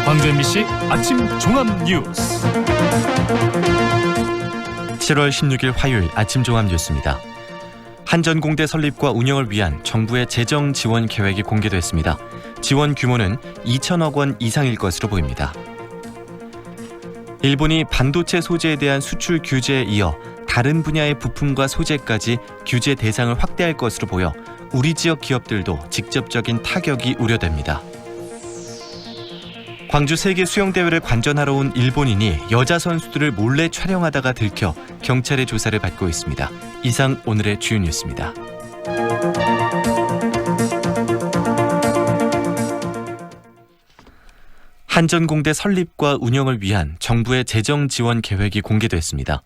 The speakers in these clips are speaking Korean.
광주 MBC 아침 종합 뉴스. 7월 16일 화요일 아침 종합 뉴스입니다. 한전공대 설립과 운영을 위한 정부의 재정 지원 계획이 공개됐습니다. 지원 규모는 2천억 원 이상일 것으로 보입니다. 일본이 반도체 소재에 대한 수출 규제에 이어 다른 분야의 부품과 소재까지 규제 대상을 확대할 것으로 보여 우리 지역 기업들도 직접적인 타격이 우려됩니다. 광주 세계 수영대회를 관전하러 온 일본인이 여자 선수들을 몰래 촬영하다가 들켜 경찰의 조사를 받고 있습니다. 이상 오늘의 주요 뉴스입니다. 한전공대 설립과 운영을 위한 정부의 재정 지원 계획이 공개됐습니다.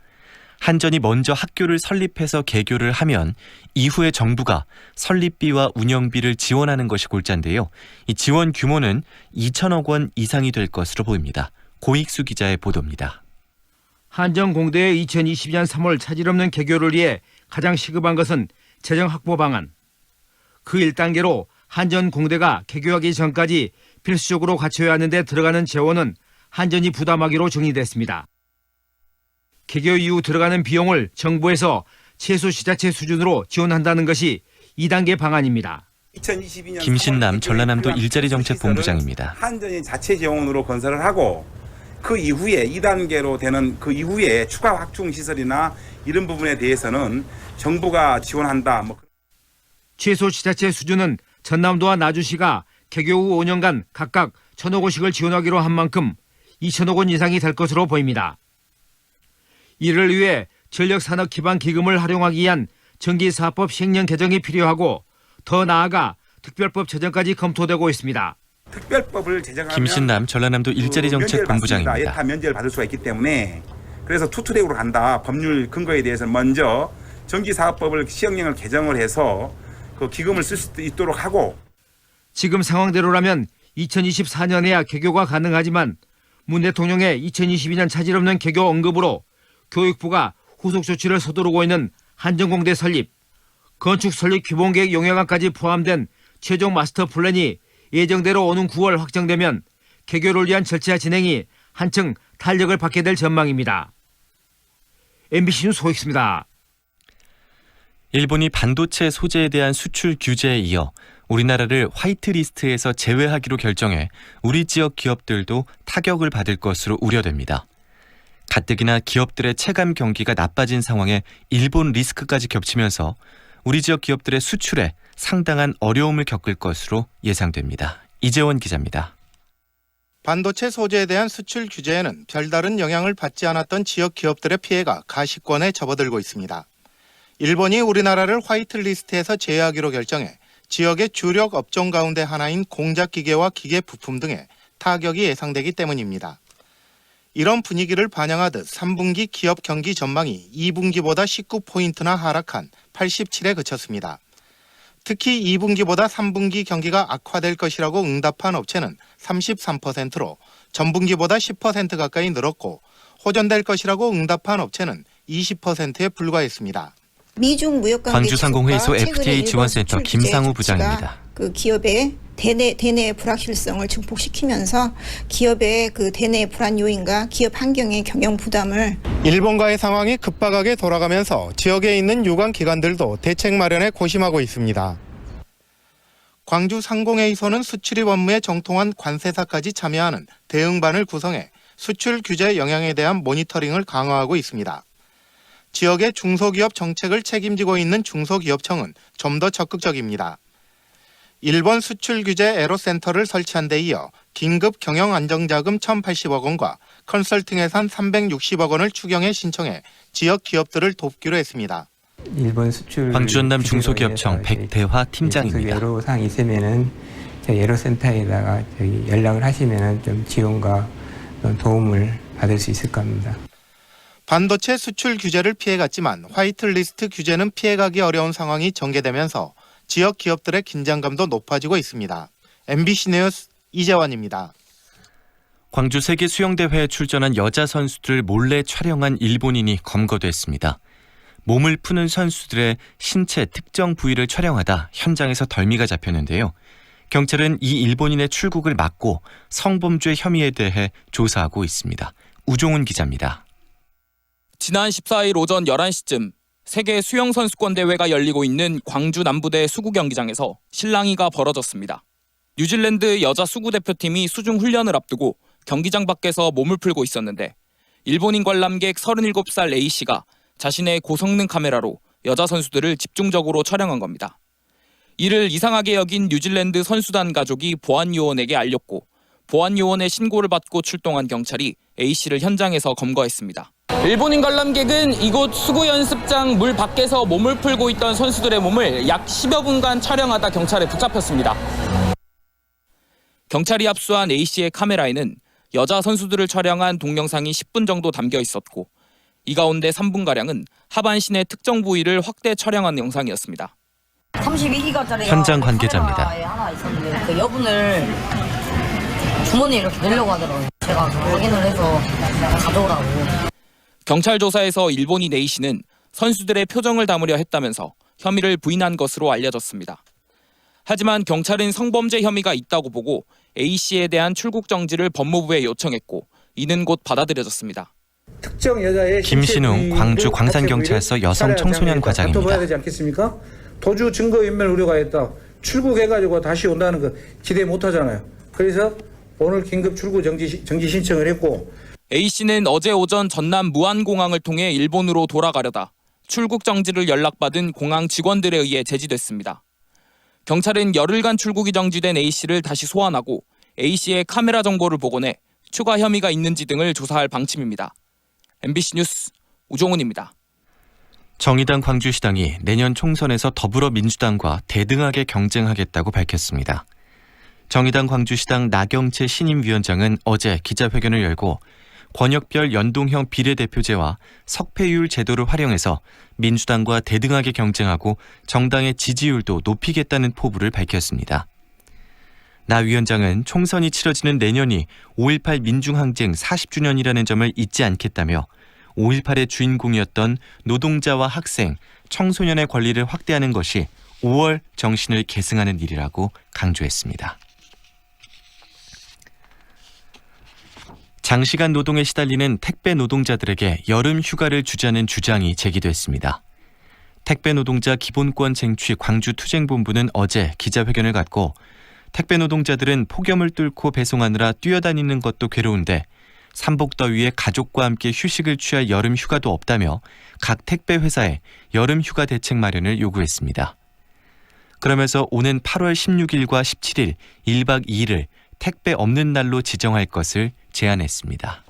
한전이 먼저 학교를 설립해서 개교를 하면 이후에 정부가 설립비와 운영비를 지원하는 것이 골자인데요. 이 지원 규모는 2천억 원 이상이 될 것으로 보입니다. 고익수 기자의 보도입니다. 한전공대의 2022년 3월 차질 없는 개교를 위해 가장 시급한 것은 재정 확보 방안. 그 1단계로 한전공대가 개교하기 전까지 필수적으로 갖춰야 하는 데 들어가는 재원은 한전이 부담하기로 정리됐습니다. 개교 이후 들어가는 비용을 정부에서 최소 지자체 수준으로 지원한다는 것이 2단계 방안입니다. 김신남 전라남도 일자리정책본부장입니다. 한전이 자체 재원으로 건설을 하고 그 이후에 2단계로 되는 그 이후에 추가 확충 시설이나 이런 부분에 대해서는 정부가 지원한다. 최소 지자체 수준은 전남도와 나주시가 개교 후 5년간 각각 1,000억 원씩을 지원하기로 한 만큼 2천억 원 이상이 될 것으로 보입니다. 이를 위해 전력산업기반기금을 활용하기 위한 전기사업법 시행령 개정이 필요하고 더 나아가 특별법 제정까지 검토되고 있습니다. 특별법을 제정하면 김신남 전라남도 일자리정책본부장입니다. 예타 면제를 받을 수가 있기 때문에 그래서 투트랙으로 간다. 법률 근거에 대해서는 먼저 전기사업법을 시행령을 개정을 해서 그 기금을 쓸 수 있도록 하고 지금 상황대로라면 2024년에야 개교가 가능하지만 문 대통령의 2022년 차질 없는 개교 언급으로 교육부가 후속 조치를 서두르고 있는 한전공대 설립, 건축 설립 기본계획 용역안까지 포함된 최종 마스터 플랜이 예정대로 오는 9월 확정되면 개교를 위한 절차 진행이 한층 탄력을 받게 될 전망입니다. MBC 뉴스 소익수입니다. 일본이 반도체 소재에 대한 수출 규제에 이어 우리나라를 화이트리스트에서 제외하기로 결정해 우리 지역 기업들도 타격을 받을 것으로 우려됩니다. 가뜩이나 기업들의 체감 경기가 나빠진 상황에 일본 리스크까지 겹치면서 우리 지역 기업들의 수출에 상당한 어려움을 겪을 것으로 예상됩니다. 이재원 기자입니다. 반도체 소재에 대한 수출 규제에는 별다른 영향을 받지 않았던 지역 기업들의 피해가 가시권에 접어들고 있습니다. 일본이 우리나라를 화이트리스트에서 제외하기로 결정해 지역의 주력 업종 가운데 하나인 공작기계와 기계 부품 등에 타격이 예상되기 때문입니다. 이런 분위기를 반영하듯 3분기 기업 경기 전망이 2분기보다 19포인트나 하락한 87에 그쳤습니다. 특히 2분기보다 3분기 경기가 악화될 것이라고 응답한 업체는 33%로 전분기보다 10% 가까이 늘었고 호전될 것이라고 응답한 업체는 20%에 불과했습니다. 미중 무역 관계 광주상공회의소 FTA 지원센터 김상우 부장입니다. 그 기업의 대내 불확실성을 증폭시키면서 기업의 그 대내 불안 요인과 기업 환경의 경영 부담을 일본과의 상황이 급박하게 돌아가면서 지역에 있는 유관 기관들도 대책 마련에 고심하고 있습니다. 광주 상공회의소는 수출입 업무에 정통한 관세사까지 참여하는 대응반을 구성해 수출 규제 영향에 대한 모니터링을 강화하고 있습니다. 지역의 중소기업 정책을 책임지고 있는 중소기업청은 좀 더 적극적입니다. 일본 수출 규제 에로센터를 설치한 데 이어 긴급 경영 안정자금 1,080억 원과 컨설팅 예산 360억 원을 추경해 신청해 지역 기업들을 돕기로 했습니다. 일본 수출 광주 전남 중소기업청 백대화 팀장입니다. 여러 사항이 있으면은 저희 에로센터에다가 연락을 하시면은 좀 지원과 도움을 받을 수 있을 겁니다. 반도체 수출 규제를 피해갔지만 화이트리스트 규제는 피해가기 어려운 상황이 전개되면서 지역 기업들의 긴장감도 높아지고 있습니다. MBC 뉴스 이재환입니다. 광주 세계 수영대회에 출전한 여자 선수들을 몰래 촬영한 일본인이 검거됐습니다. 몸을 푸는 선수들의 신체 특정 부위를 촬영하다 현장에서 덜미가 잡혔는데요. 경찰은 이 일본인의 출국을 막고 성범죄 혐의에 대해 조사하고 있습니다. 우종훈 기자입니다. 지난 14일 오전 11시쯤 세계 수영 선수권 대회가 열리고 있는 광주 남부대 수구 경기장에서 실랑이가 벌어졌습니다. 뉴질랜드 여자 수구 대표팀이 수중 훈련을 앞두고 경기장 밖에서 몸을 풀고 있었는데 일본인 관람객 37살 A씨가 자신의 고성능 카메라로 여자 선수들을 집중적으로 촬영한 겁니다. 이를 이상하게 여긴 뉴질랜드 선수단 가족이 보안요원에게 알렸고 보안요원의 신고를 받고 출동한 경찰이 A씨를 현장에서 검거했습니다. 일본인 관람객은 이곳 수구 연습장 물 밖에서 몸을 풀고 있던 선수들의 몸을 약 10여 분간 촬영하다 경찰에 붙잡혔습니다. 경찰이 압수한 A씨의 카메라에는 여자 선수들을 촬영한 동영상이 10분 정도 담겨 있었고 이 가운데 3분가량은 하반신의 특정 부위를 확대 촬영한 영상이었습니다. 32기가짜리 현장 관계자입니다. 하나 있었는데 그 여분을 주머니에 이렇게 넣으려고 하더라고요. 제가 확인을 해서 가져오라고. 경찰 조사에서 일본인 A씨는 선수들의 표정을 담으려 했다면서 혐의를 부인한 것으로 알려졌습니다. 하지만 경찰은 성범죄 혐의가 있다고 보고 A씨에 대한 출국 정지를 법무부에 요청했고 이는 곧 받아들여졌습니다. 특정 여자의 김신웅 광주 광산경찰서 여성 청소년 과장입니다. 되지 않겠습니까? 도주 증거인멸 우려가 있다. 출국해가지고 다시 온다는 거 기대 못하잖아요. 그래서 오늘 긴급 출국 정지 신청을 했고 A씨는 어제 오전 전남 무안공항을 통해 일본으로 돌아가려다 출국 정지를 연락받은 공항 직원들에 의해 제지됐습니다. 경찰은 열흘간 출국이 정지된 A씨를 다시 소환하고 A씨의 카메라 정보를 복원해 추가 혐의가 있는지 등을 조사할 방침입니다. MBC 뉴스 우종훈입니다. 정의당 광주시당이 내년 총선에서 더불어민주당과 대등하게 경쟁하겠다고 밝혔습니다. 정의당 광주시당 나경채 신임위원장은 어제 기자회견을 열고 권역별 연동형 비례대표제와 석패율 제도를 활용해서 민주당과 대등하게 경쟁하고 정당의 지지율도 높이겠다는 포부를 밝혔습니다. 나 위원장은 총선이 치러지는 내년이 5.18 민중항쟁 40주년이라는 점을 잊지 않겠다며 5.18의 주인공이었던 노동자와 학생, 청소년의 권리를 확대하는 것이 5월 정신을 계승하는 일이라고 강조했습니다. 장시간 노동에 시달리는 택배 노동자들에게 여름 휴가를 주자는 주장이 제기됐습니다. 택배 노동자 기본권 쟁취 광주투쟁본부는 어제 기자회견을 갖고 택배 노동자들은 폭염을 뚫고 배송하느라 뛰어다니는 것도 괴로운데 삼복더위에 가족과 함께 휴식을 취할 여름 휴가도 없다며 각 택배 회사에 여름 휴가 대책 마련을 요구했습니다. 그러면서 오는 8월 16일과 17일 1박 2일을 택배 없는 날로 지정할 것을 제안했습니다.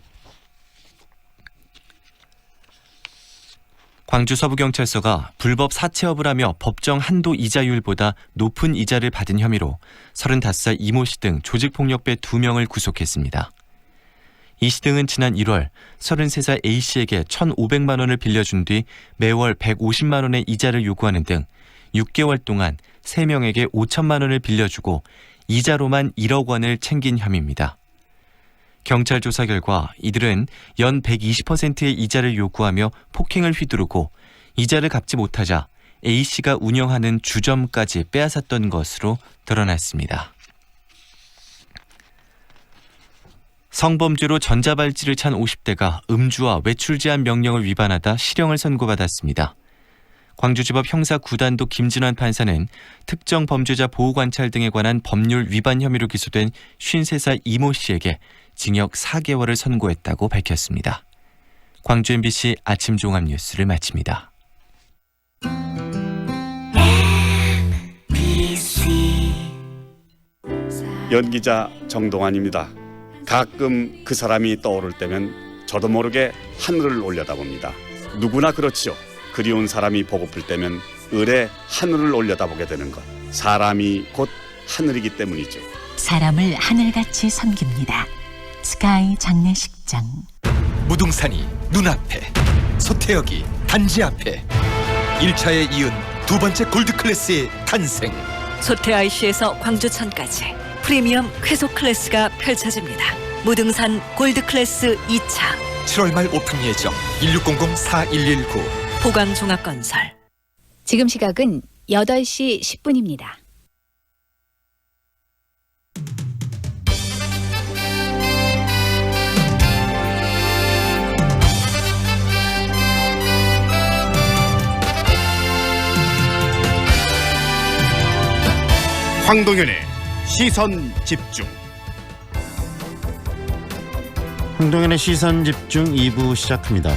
광주 서부경찰서가 불법 사채업을 하며 법정 한도 이자율보다 높은 이자를 받은 혐의로 35살 이모 씨 등 조직폭력배 2명을 구속했습니다. 이 씨 등은 지난 1월 33살 A 씨에게 1,500만 원을 빌려준 뒤 매월 150만 원의 이자를 요구하는 등 6개월 동안 3명에게 5천만 원을 빌려주고 이자로만 1억 원을 챙긴 혐의입니다. 경찰 조사 결과 이들은 연 120%의 이자를 요구하며 폭행을 휘두르고 이자를 갚지 못하자 A씨가 운영하는 주점까지 빼앗았던 것으로 드러났습니다. 성범죄로 전자발찌를 찬 50대가 음주와 외출 제한 명령을 위반하다 실형을 선고받았습니다. 광주지법 형사 9단도 김진환 판사는 특정 범죄자 보호관찰 등에 관한 법률 위반 혐의로 기소된 53살 이모 씨에게 징역 4개월을 선고했다고 밝혔습니다. 광주 MBC 아침 종합 뉴스를 마칩니다. 연기자 정동환입니다. 가끔 그 사람이 떠오를 때면 저도 모르게 하늘을 올려다봅니다. 누구나 그렇지요. 그리운 사람이 보고플 때면 을의 하늘을 올려다보게 되는 것. 사람이 곧 하늘이기 때문이죠. 사람을 하늘같이 섬깁니다. 스카이 장례식장. 무등산이 눈앞에, 서태역이 단지 앞에 1차에 이은 두 번째 골드클래스의 탄생. 소태IC에서 광주천까지 프리미엄 쾌속 클래스가 펼쳐집니다. 무등산 골드클래스 2차 7월 말 오픈 예정. 1600-4119 보강종합건설. 지금 시각은 8시 10분입니다. 황동현의 시선 집중. 황동현의 시선 집중 2부 시작합니다.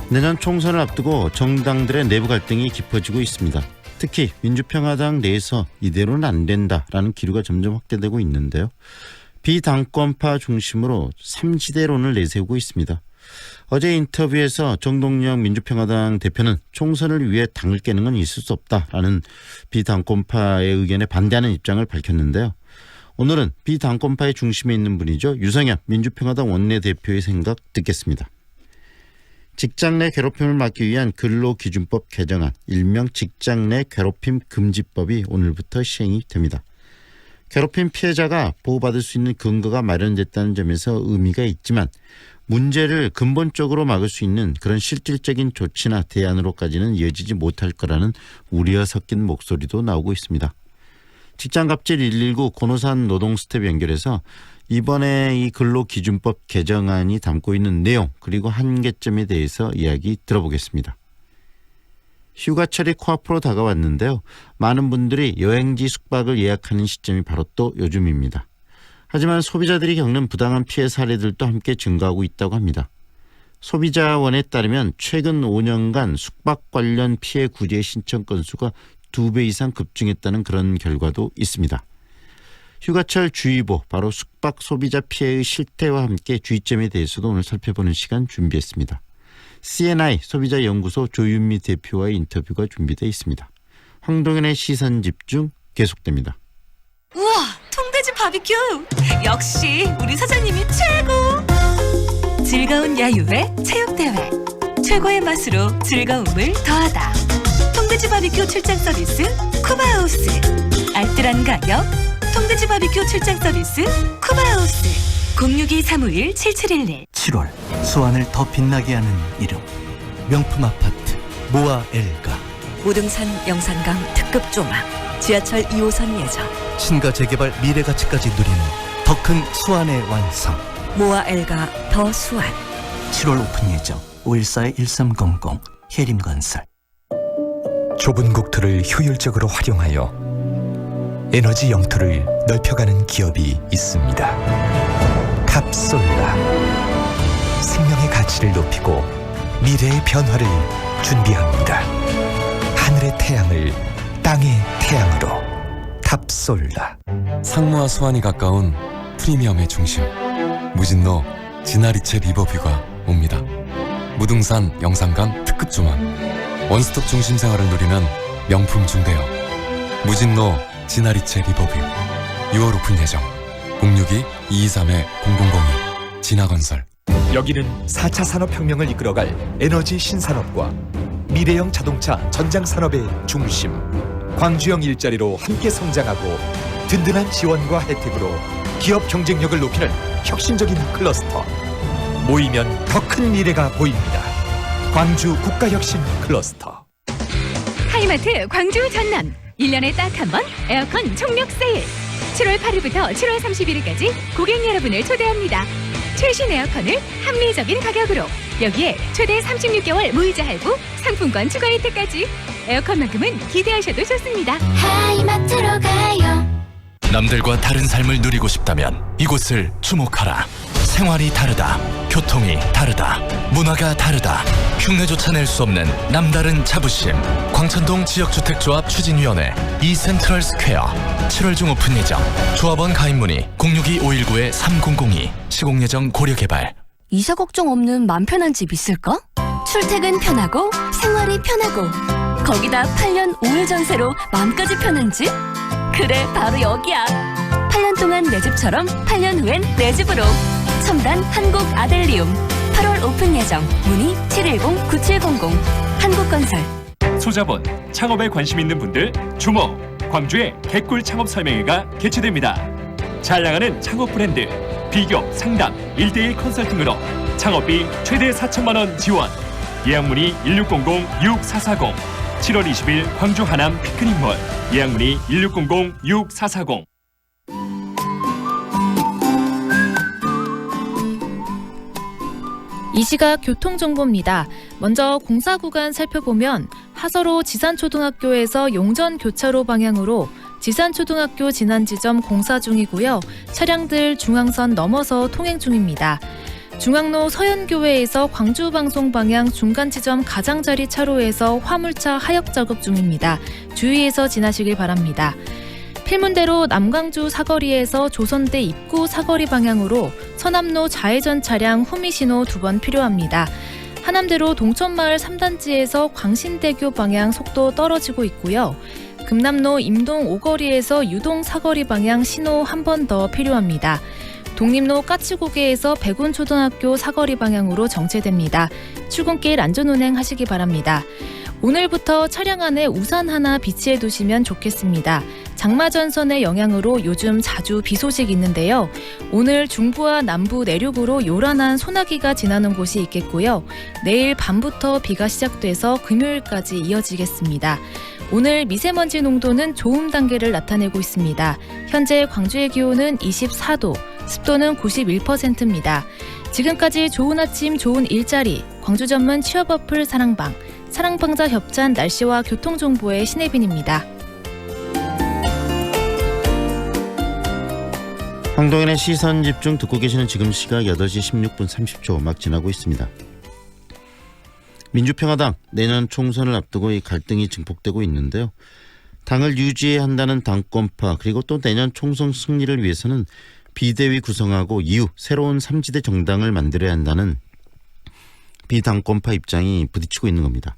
내년 총선을 앞두고 정당들의 내부 갈등이 깊어지고 있습니다. 특히 민주평화당 내에서 이대로는 안 된다라는 기류가 점점 확대되고 있는데요. 비당권파 중심으로 삼지대론을 내세우고 있습니다. 어제 인터뷰에서 정동영 민주평화당 대표는 총선을 위해 당을 깨는 건 있을 수 없다라는 비당권파의 의견에 반대하는 입장을 밝혔는데요. 오늘은 비당권파의 중심에 있는 분이죠. 유성엽 민주평화당 원내대표의 생각 듣겠습니다. 직장 내 괴롭힘을 막기 위한 근로기준법 개정안, 일명 직장 내 괴롭힘 금지법이 오늘부터 시행이 됩니다. 괴롭힘 피해자가 보호받을 수 있는 근거가 마련됐다는 점에서 의미가 있지만 문제를 근본적으로 막을 수 있는 그런 실질적인 조치나 대안으로까지는 이어지지 못할 거라는 우려 섞인 목소리도 나오고 있습니다. 직장갑질 119 고노산 노동스텝 연결해서 이번에 이 근로기준법 개정안이 담고 있는 내용 그리고 한계점에 대해서 이야기 들어보겠습니다. 휴가철이 코앞으로 다가왔는데요. 많은 분들이 여행지 숙박을 예약하는 시점이 바로 또 요즘입니다. 하지만 소비자들이 겪는 부당한 피해 사례들도 함께 증가하고 있다고 합니다. 소비자원에 따르면 최근 5년간 숙박 관련 피해 구제 신청 건수가 2배 이상 급증했다는 그런 결과도 있습니다. 휴가철 주의보, 바로 숙박 소비자 피해의 실태와 함께 주의점에 대해서도 오늘 살펴보는 시간 준비했습니다. CNI 소비자연구소 조윤미 대표와의 인터뷰가 준비되어 있습니다. 황동현의 시선 집중 계속됩니다. 우와, 통돼지 바비큐! 역시 우리 사장님이 최고! 즐거운 야유회 체육대회, 최고의 맛으로 즐거움을 더하다. 통돼지 바비큐 출장 서비스 쿠바하우스, 알뜰한 가격 통돼지 바비큐 출장 서비스 쿠바하우스. 062-351-7711. 7월 수완을 더 빛나게 하는 이름, 명품 아파트 모아 엘가. 무등산 영산강 특급 조망, 지하철 2호선 예정. 신가 재개발 미래가치까지 누리는 더 큰 수완의 완성. 모아 엘가 더 수완. 7월 오픈 예정. 514-1300 해림건설. 좁은 국토를 효율적으로 활용하여 에너지 영토를 넓혀가는 기업이 있습니다. 탑솔라. 생명의 가치를 높이고 미래의 변화를 준비합니다. 하늘의 태양을 땅의 태양으로. 탑솔라. 상무와 수완이 가까운 프리미엄의 중심, 무진로 지나리체 리버뷰가 옵니다. 무등산 영산강 특급 조망, 원스톱 중심 생활을 누리는 명품 중대형 무진로 지나리체 리버뷰. 6월 오픈 예정. 062-223-0002 진화건설. 여기는 4차 산업혁명을 이끌어갈 에너지 신산업과 미래형 자동차 전장산업의 중심. 광주형 일자리로 함께 성장하고 든든한 지원과 혜택으로 기업 경쟁력을 높이는 혁신적인 클러스터. 모이면 더 큰 미래가 보입니다. 광주 국가혁신 클러스터. 하이마트 광주 전남 1년에 딱 한 번 에어컨 총력 세일. 7월 8일부터 7월 31일까지 고객 여러분을 초대합니다. 최신 에어컨을 합리적인 가격으로, 여기에 최대 36개월 무이자 할부, 상품권 추가 혜택까지. 에어컨만큼은 기대하셔도 좋습니다. 하이마트로 가요. 남들과 다른 삶을 누리고 싶다면 이곳을 주목하라. 생활이 다르다, 교통이 다르다, 문화가 다르다. 흉내조차 낼 수 없는 남다른 자부심. 광천동 지역주택조합 추진위원회 이센트럴 스퀘어. 7월 중 오픈 예정. 조합원 가입 문의 062-519-3002. 시공 예정 고려 개발. 이사 걱정 없는 맘 편한 집 있을까? 출퇴근 편하고 생활이 편하고 거기다 8년 5일 전세로 마음까지 편한 집? 그래, 바로 여기야. 8년 동안 내 집처럼 8년 후엔 내 집으로. 첨단 한국 아델리움. 8월 오픈 예정. 문의 710-9700. 한국건설. 소자본, 창업에 관심 있는 분들 주목! 광주에 개꿀 창업 설명회가 개최됩니다. 잘 나가는 창업 브랜드, 비교, 상담, 1:1 컨설팅으로 창업비 최대 4천만 원 지원. 예약 문의 1600-6440. 7월 20일 광주 하남 피크닉몰. 예약 문의 1600-6440. 이 시각 교통정보입니다. 먼저 공사 구간 살펴보면 하서로 지산초등학교에서 용전 교차로 방향으로 지산초등학교 진안 지점 공사 중이고요. 차량들 중앙선 넘어서 통행 중입니다. 중앙로 서현교회에서 광주방송 방향 중간 지점 가장자리 차로에서 화물차 하역 작업 중입니다. 주의해서 지나시길 바랍니다. 필문대로 남광주 사거리에서 조선대 입구 사거리 방향으로 서남로 좌회전 차량 후미신호 2번 필요합니다. 하남대로 동천마을 3단지에서 광신대교 방향 속도 떨어지고 있고요. 금남로 임동 5거리에서 유동 사거리 방향 신호 한 번 더 필요합니다. 독립로 까치고개에서 백운초등학교 사거리 방향으로 정체됩니다. 출근길 안전운행 하시기 바랍니다. 오늘부터 차량 안에 우산 하나 비치해 두시면 좋겠습니다. 장마전선의 영향으로 요즘 자주 비 소식이 있는데요. 오늘 중부와 남부 내륙으로 요란한 소나기가 지나는 곳이 있겠고요. 내일 밤부터 비가 시작돼서 금요일까지 이어지겠습니다. 오늘 미세먼지 농도는 좋음 단계를 나타내고 있습니다. 현재 광주의 기온은 24도, 습도는 91%입니다. 지금까지 좋은 아침 좋은 일자리, 광주 전문 취업 어플 사랑방, 사랑방자 협찬 날씨와 교통정보의 신혜빈입니다. 황동현의 시선집중 듣고 계시는 지금 시각 8시 16분 30초 막 지나고 있습니다. 민주평화당 내년 총선을 앞두고 이 갈등이 증폭되고 있는데요. 당을 유지해야 한다는 당권파 그리고 또 내년 총선 승리를 위해서는 비대위 구성하고 이후 새로운 3지대 정당을 만들어야 한다는 비당권파 입장이 부딪히고 있는 겁니다.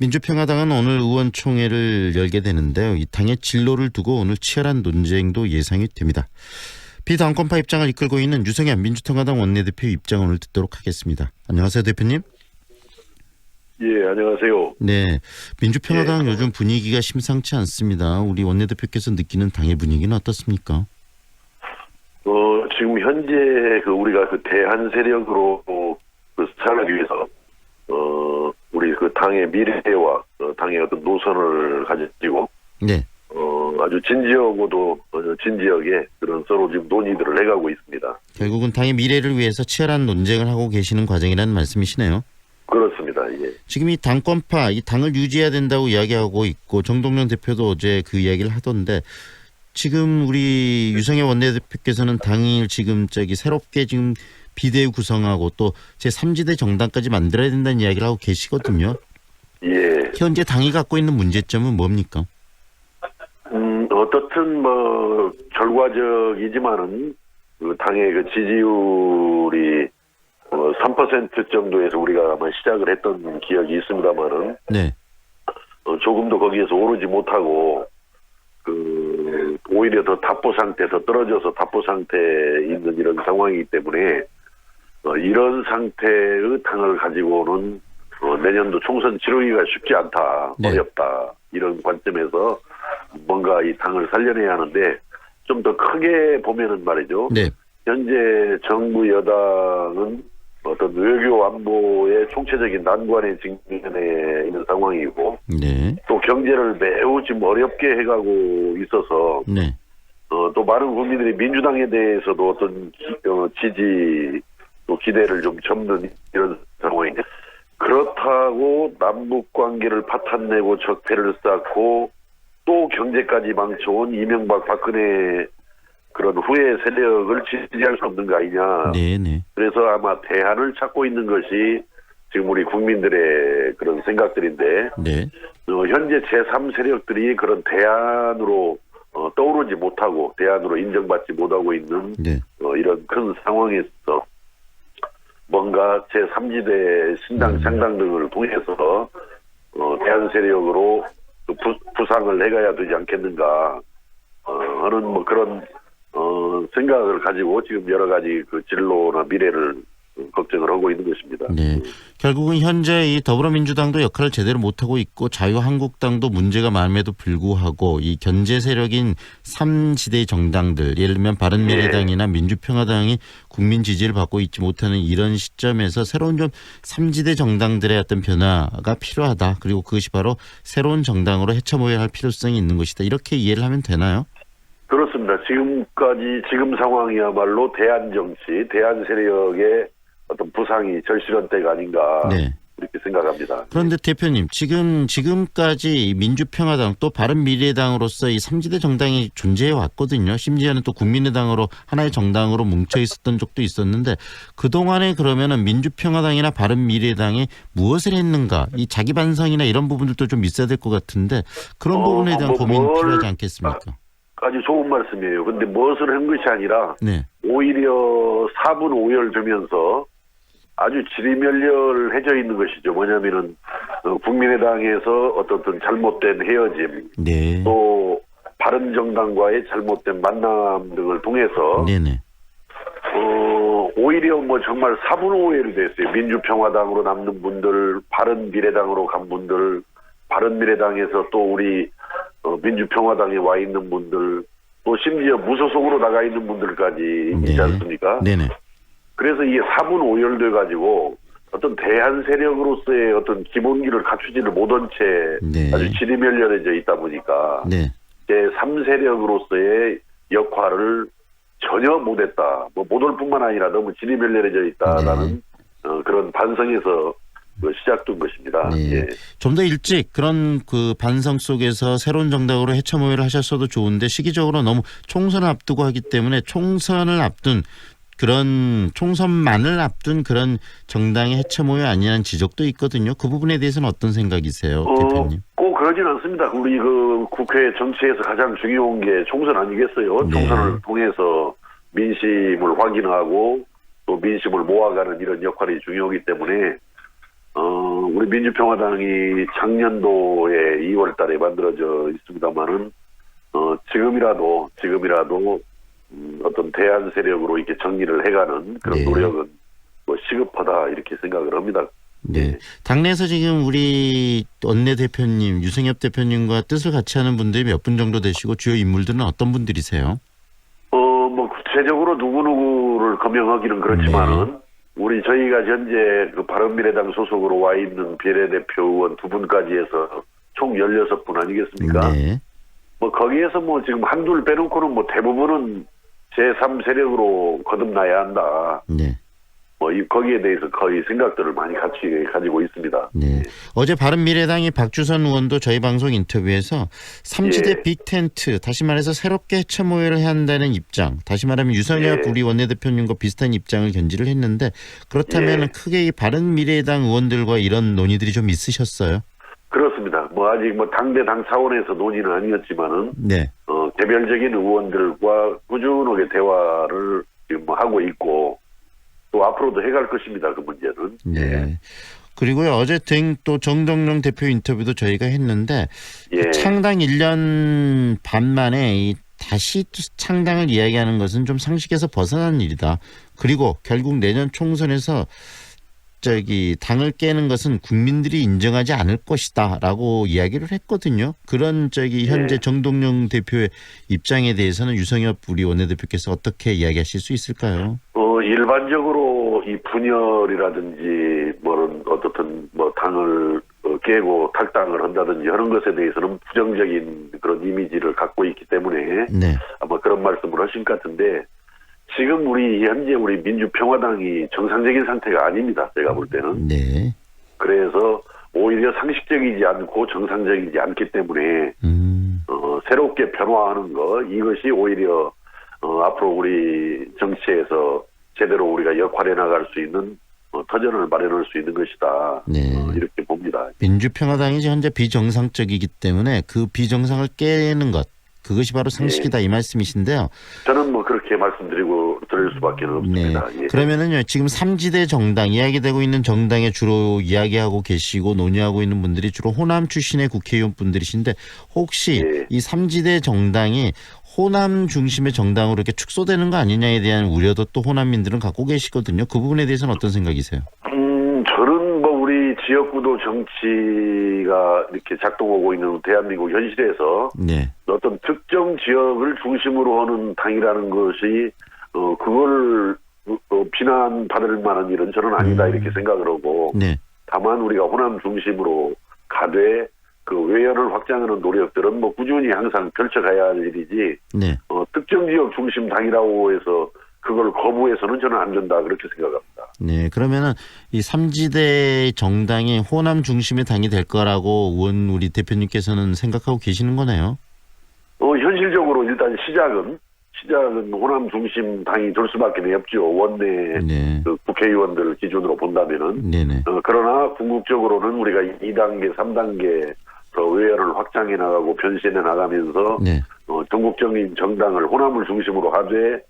민주평화당은 오늘 의원총회를 열게 되는데요. 이 당의 진로를 두고 오늘 치열한 논쟁도 예상이 됩니다. 비당권파 입장을 이끌고 있는 유성현 민주평화당 원내대표 입장 오늘 듣도록 하겠습니다. 안녕하세요, 대표님. 예, 안녕하세요. 네, 민주평화당 요즘 분위기가 심상치 않습니다. 우리 원내대표께서 느끼는 당의 분위기는 어떻습니까? 지금 현재 우리가 대한 세력으로 살아가기 위해서 우리 당의 미래와 당의 어떤 노선을 가지고 네. 아주 진지하고도 진지하게 그런 서로 지금 논의들을 해가고 있습니다. 결국은 당의 미래를 위해서 치열한 논쟁을 하고 계시는 과정이라는 말씀이시네요. 그렇습니다. 예. 지금 이 당권파, 이 당을 유지해야 된다고 이야기하고 있고 정동영 대표도 어제 그 이야기를 하던데 지금 우리 유성현 원내대표께서는 당을 지금 새롭게 지금 비대위 구성하고 또 제3지대 정당까지 만들어야 된다는 이야기를 하고 계시거든요. 예. 현재 당이 갖고 있는 문제점은 뭡니까? 어떻든 결과적이지만은 당의 지지율이 3% 정도에서 우리가 아마 시작을 했던 기억이 있습니다만은 네. 조금도 거기에서 오르지 못하고 오히려 더 답보 상태, 더 떨어져서 답보 상태에 있는 이런 상황이기 때문에 이런 상태의 당을 가지고는 내년도 총선 치르기가 쉽지 않다, 네. 어렵다 이런 관점에서 뭔가 이 당을 살려내야 하는데 좀 더 크게 보면은 말이죠. 네. 현재 정부 여당은 어떤 외교 안보의 총체적인 난관에 직면해 있는 상황이고 네. 또 경제를 매우 지금 어렵게 해가고 있어서 네. 또 많은 국민들이 민주당에 대해서도 어떤 지지 또 기대를 좀 접는 이런 상황인데 그렇다고 남북 관계를 파탄내고 적폐를 쌓고 또 경제까지 망쳐온 이명박 박근혜 그런 후의 세력을 지지할 수 없는 거 아니냐. 네네. 그래서 아마 대안을 찾고 있는 것이 지금 우리 국민들의 그런 생각들인데 네. 현재 제3세력들이 그런 대안으로 떠오르지 못하고 대안으로 인정받지 못하고 있는 네. 이런 큰 상황에서 뭔가 제3지대 신당 창당 등을 통해서 대안 세력으로 부상을 해가야 되지 않겠는가 하는 그런 생각을 가지고 지금 여러 가지 진로나 미래를 걱정을 하고 있는 것입니다. 네. 결국은 현재 이 더불어민주당도 역할을 제대로 못하고 있고 자유한국당도 문제가 많음에도 불구하고 이 견제 세력인 3지대 정당들 예를 들면 바른미래당이나 민주평화당이 국민 지지를 받고 있지 못하는 이런 시점에서 새로운 좀 3지대 정당들의 어떤 변화가 필요하다. 그리고 그것이 바로 새로운 정당으로 헤쳐모여야 할 필요성이 있는 것이다. 이렇게 이해를 하면 되나요? 그렇습니다. 지금 상황이야말로 대한 정치, 대한 세력의 어떤 부상이 절실한 때가 아닌가. 네. 이렇게 생각합니다. 그런데 대표님, 지금까지 민주평화당 또 바른미래당으로서 이 3지대 정당이 존재해 왔거든요. 심지어는 또 국민의당으로 하나의 정당으로 뭉쳐 있었던 적도 있었는데 그동안에 그러면은 민주평화당이나 바른미래당이 무엇을 했는가? 이 자기 반성이나 이런 부분들도 좀 있어야 될 것 같은데 그런 부분에 대한 고민이 필요하지 않겠습니까? 아주 좋은 말씀이에요. 근데 무엇을 한 것이 아니라 네. 오히려 4분 5열 되면서 아주 지리멸렬해져 있는 것이죠. 뭐냐면은 국민의당에서 어떤 잘못된 헤어짐, 네. 또 바른정당과의 잘못된 만남 등을 통해서 네네. 오히려 뭐 정말 4분 5열이 됐어요. 민주평화당으로 남는 분들, 바른미래당으로 간 분들, 바른미래당에서 또 우리 민주평화당에 와 있는 분들, 또 심지어 무소속으로 나가 있는 분들까지 있지 않습니까? 네네. 그래서 이게 4분 5열돼 가지고 어떤 대한 세력으로서의 어떤 기본기를 갖추지를 못한 채 네. 아주 지리멸렬해져 있다 보니까 네. 제3세력으로서의 역할을 전혀 못했다. 뭐 못할 뿐만 아니라 너무 지리멸렬해져 있다라는 그런 반성에서 시작된 것입니다. 네. 예. 좀 더 일찍 그런 그 반성 속에서 새로운 정당으로 해체 모의를 하셨어도 좋은데 시기적으로 너무 총선을 앞두고 하기 때문에 총선을 앞둔 그런 총선만을 앞둔 그런 정당의 해체 모의 아니냐는 지적도 있거든요. 그 부분에 대해서는 어떤 생각이세요, 대표님? 꼭 그러진 않습니다. 우리 그 국회 정치에서 가장 중요한 게 총선 아니겠어요? 네. 총선을 통해서 민심을 확인하고 또 민심을 모아가는 이런 역할이 중요하기 때문에 우리 민주평화당이 작년도에 2월 달에 만들어져 있습니다만은 지금이라도 어떤 대한 세력으로 이렇게 정리를 해가는 그런 노력은 뭐 시급하다 이렇게 생각을 합니다. 네. 당내에서 지금 우리 원내대표님, 유승엽 대표님과 뜻을 같이 하는 분들이 몇 분 정도 되시고 주요 인물들은 어떤 분들이세요? 뭐 구체적으로 누구누구를 거명하기는 그렇지만은 저희가 현재 그 바른미래당 소속으로 와 있는 비례대표 의원 2분까지 해서 총 16분 아니겠습니까? 네. 뭐 거기에서 뭐 지금 한둘 빼놓고는 뭐 대부분은 제3세력으로 거듭나야 한다. 네. 뭐 거기에 대해서 거의 생각들을 많이 같이 가지고 있습니다. 네. 어제 바른미래당의 박주선 의원도 저희 방송 인터뷰에서 3지대 빅텐트, 다시 말해서 새롭게 해체 모의를 해야 한다는 입장, 다시 말하면 유선엽 우리 원내대표님과 비슷한 입장을 견지를 했는데 그렇다면 크게 이 바른미래당 의원들과 이런 논의들이 좀 있으셨어요? 그렇습니다. 뭐 아직 뭐 당 차원에서 논의는 아니었지만은 개별적인 의원들과 꾸준하게 대화를 지금 뭐 하고 있고 또 앞으로도 해갈 것입니다. 그 문제는. 네. 그리고요 어제 또 정동영 대표 인터뷰도 저희가 했는데 창당 1년 반 만에 다시 창당을 이야기하는 것은 좀 상식에서 벗어난 일이다. 그리고 결국 내년 총선에서 당을 깨는 것은 국민들이 인정하지 않을 것이다라고 이야기를 했거든요. 그런 현재 정동영 대표의 입장에 대해서는 유성엽 우리 원내대표께서 어떻게 이야기하실 수 있을까요? 일반적으로 이 분열이라든지 어떻든 당을 깨고 탈당을 한다든지 하는 것에 대해서는 부정적인 그런 이미지를 갖고 있기 때문에 아마 그런 말씀을 하신 것 같은데 지금 현재 우리 민주평화당이 정상적인 상태가 아닙니다. 제가 볼 때는. 네. 그래서 오히려 상식적이지 않고 정상적이지 않기 때문에 새롭게 변화하는 이것이 오히려 앞으로 우리 정치에서 제대로 우리가 역할해 나갈 수 있는 터전을 마련할 수 있는 것이다. 이렇게 봅니다. 민주평화당이 현재 비정상적이기 때문에 그 비정상을 깨는 것. 그것이 바로 상식이다 이 말씀이신데요. 저는 뭐 그렇게 드릴 수밖에 없습니다. 그러면은요 지금 3지대 정당 이야기되고 있는 정당에 주로 이야기하고 계시고 논의하고 있는 분들이 주로 호남 출신의 국회의원 분들이신데 혹시 이 3지대 정당이 호남 중심의 정당으로 이렇게 축소되는 거 아니냐에 대한 우려도 또 호남민들은 갖고 계시거든요. 그 부분에 대해서는 어떤 생각이세요? 저는 우리 지역구도 정치가 이렇게 작동하고 있는 대한민국 현실에서 어떤 특정 지역을 중심으로 하는 당이라는 것이 그걸 비난받을 만한 일은 저는 아니다 이렇게 생각을 하고 다만 우리가 호남 중심으로 가되 그 외연을 확장하는 노력들은 꾸준히 항상 펼쳐가야 할 일이지 특정 지역 중심 당이라고 해서 그걸 거부해서는 저는 안 된다 그렇게 생각합니다. 네, 그러면은 이 3지대 정당이 호남 중심의 당이 될 거라고 우리 대표님께서는 생각하고 계시는 거네요. 현실적으로 일단 시작은 호남 중심 당이 될 수밖에 없죠. 원내 그 국회의원들 기준으로 본다면은. 네네. 그러나 궁극적으로는 우리가 2단계, 3단계 의회를 확장해 나가고 변신해 나가면서 전국적인 정당을 호남을 중심으로 하되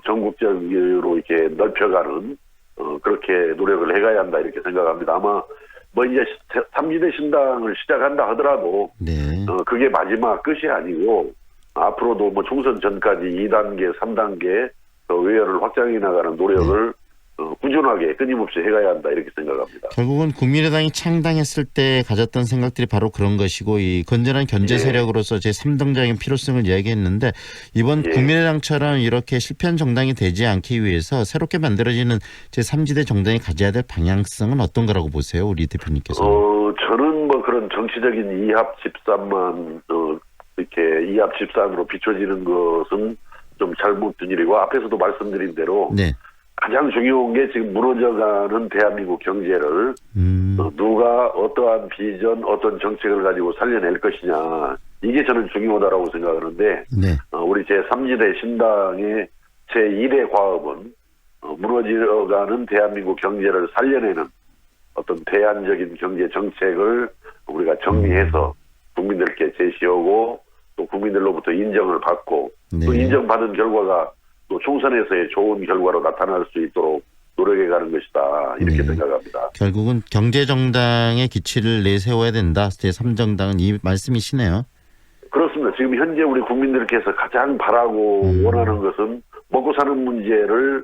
전국적으로 이렇게 넓혀가는 그렇게 노력을 해가야 한다 이렇게 생각합니다. 아마 뭐 이제 3지대 신당을 시작한다 하더라도 그게 마지막 끝이 아니고 앞으로도 뭐 총선 전까지 2단계, 3단계 의회를 확장해 나가는 노력을 꾸준하게 끊임없이 해가야 한다 이렇게 생각합니다. 결국은 국민의당이 창당했을 때 가졌던 생각들이 바로 그런 것이고 이 건전한 견제 세력으로서 제3당장의 필요성을 이야기했는데 이번 국민의당처럼 이렇게 실패한 정당이 되지 않기 위해서 새롭게 만들어지는 제3지대 정당이 가져야 될 방향성은 어떤 거라고 보세요? 우리 대표님께서. 저는 뭐 그런 정치적인 이합 집산만 이렇게 이합 집산으로 비춰지는 것은 좀 잘못된 일이고 앞에서도 말씀드린 대로 가장 중요한 게 지금 무너져가는 대한민국 경제를 누가 어떠한 비전, 어떤 정책을 가지고 살려낼 것이냐 이게 저는 중요하다고 생각하는데 우리 제3지대 신당의 제1의 과업은 무너져가는 대한민국 경제를 살려내는 어떤 대안적인 경제 정책을 우리가 정리해서 국민들께 제시하고 또 국민들로부터 인정을 받고 또 인정받은 결과가 또 총선에서의 좋은 결과로 나타날 수 있도록 노력해가는 것이다 이렇게 생각합니다. 결국은 경제정당의 기치를 내세워야 된다. 제3정당은 이 말씀이시네요. 그렇습니다. 지금 현재 우리 국민들께서 가장 바라고 원하는 것은 먹고 사는 문제를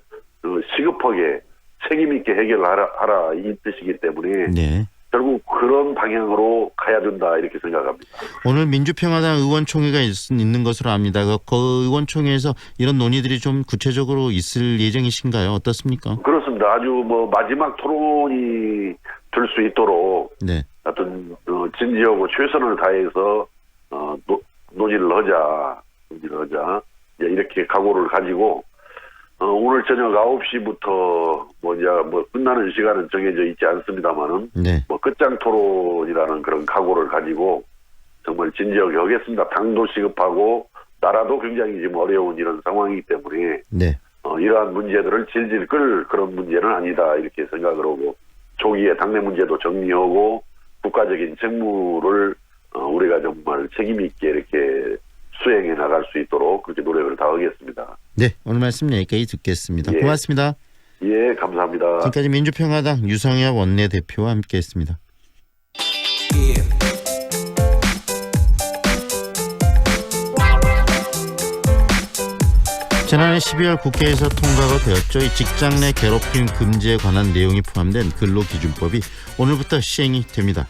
시급하게 책임 있게 해결하라 이 뜻이기 때문에 결국 그런 방향으로 가야 된다 이렇게 생각합니다. 오늘 민주평화당 의원총회가 있는 것으로 압니다. 그 의원총회에서 이런 논의들이 좀 구체적으로 있을 예정이신가요? 어떻습니까? 그렇습니다. 아주 뭐 마지막 토론이 될 수 있도록 어떤 진지하고 최선을 다해서 논의를 하자 이렇게 각오를 가지고 오늘 저녁 9시부터 뭐 끝나는 시간은 정해져 있지 않습니다만은 뭐 끝장 토론이라는 그런 각오를 가지고 정말 진지하게 하겠습니다. 당도 시급하고 나라도 굉장히 지금 어려운 이런 상황이기 때문에 이러한 문제들을 질질 끌 그런 문제는 아니다 이렇게 생각을 하고 조기에 당내 문제도 정리하고 국가적인 책무를 우리가 정말 책임 있게 이렇게 수행해 나갈 수 있도록 그렇게 노력을 다하겠습니다. 네, 오늘 말씀 여기까지 듣겠습니다. 고맙습니다. 예, 감사합니다. 지금까지 민주평화당 유성엽 원내대표와 함께했습니다. 지난해 12월 국회에서 통과가 되었죠. 이 직장 내 괴롭힘 금지에 관한 내용이 포함된 근로기준법이 오늘부터 시행이 됩니다.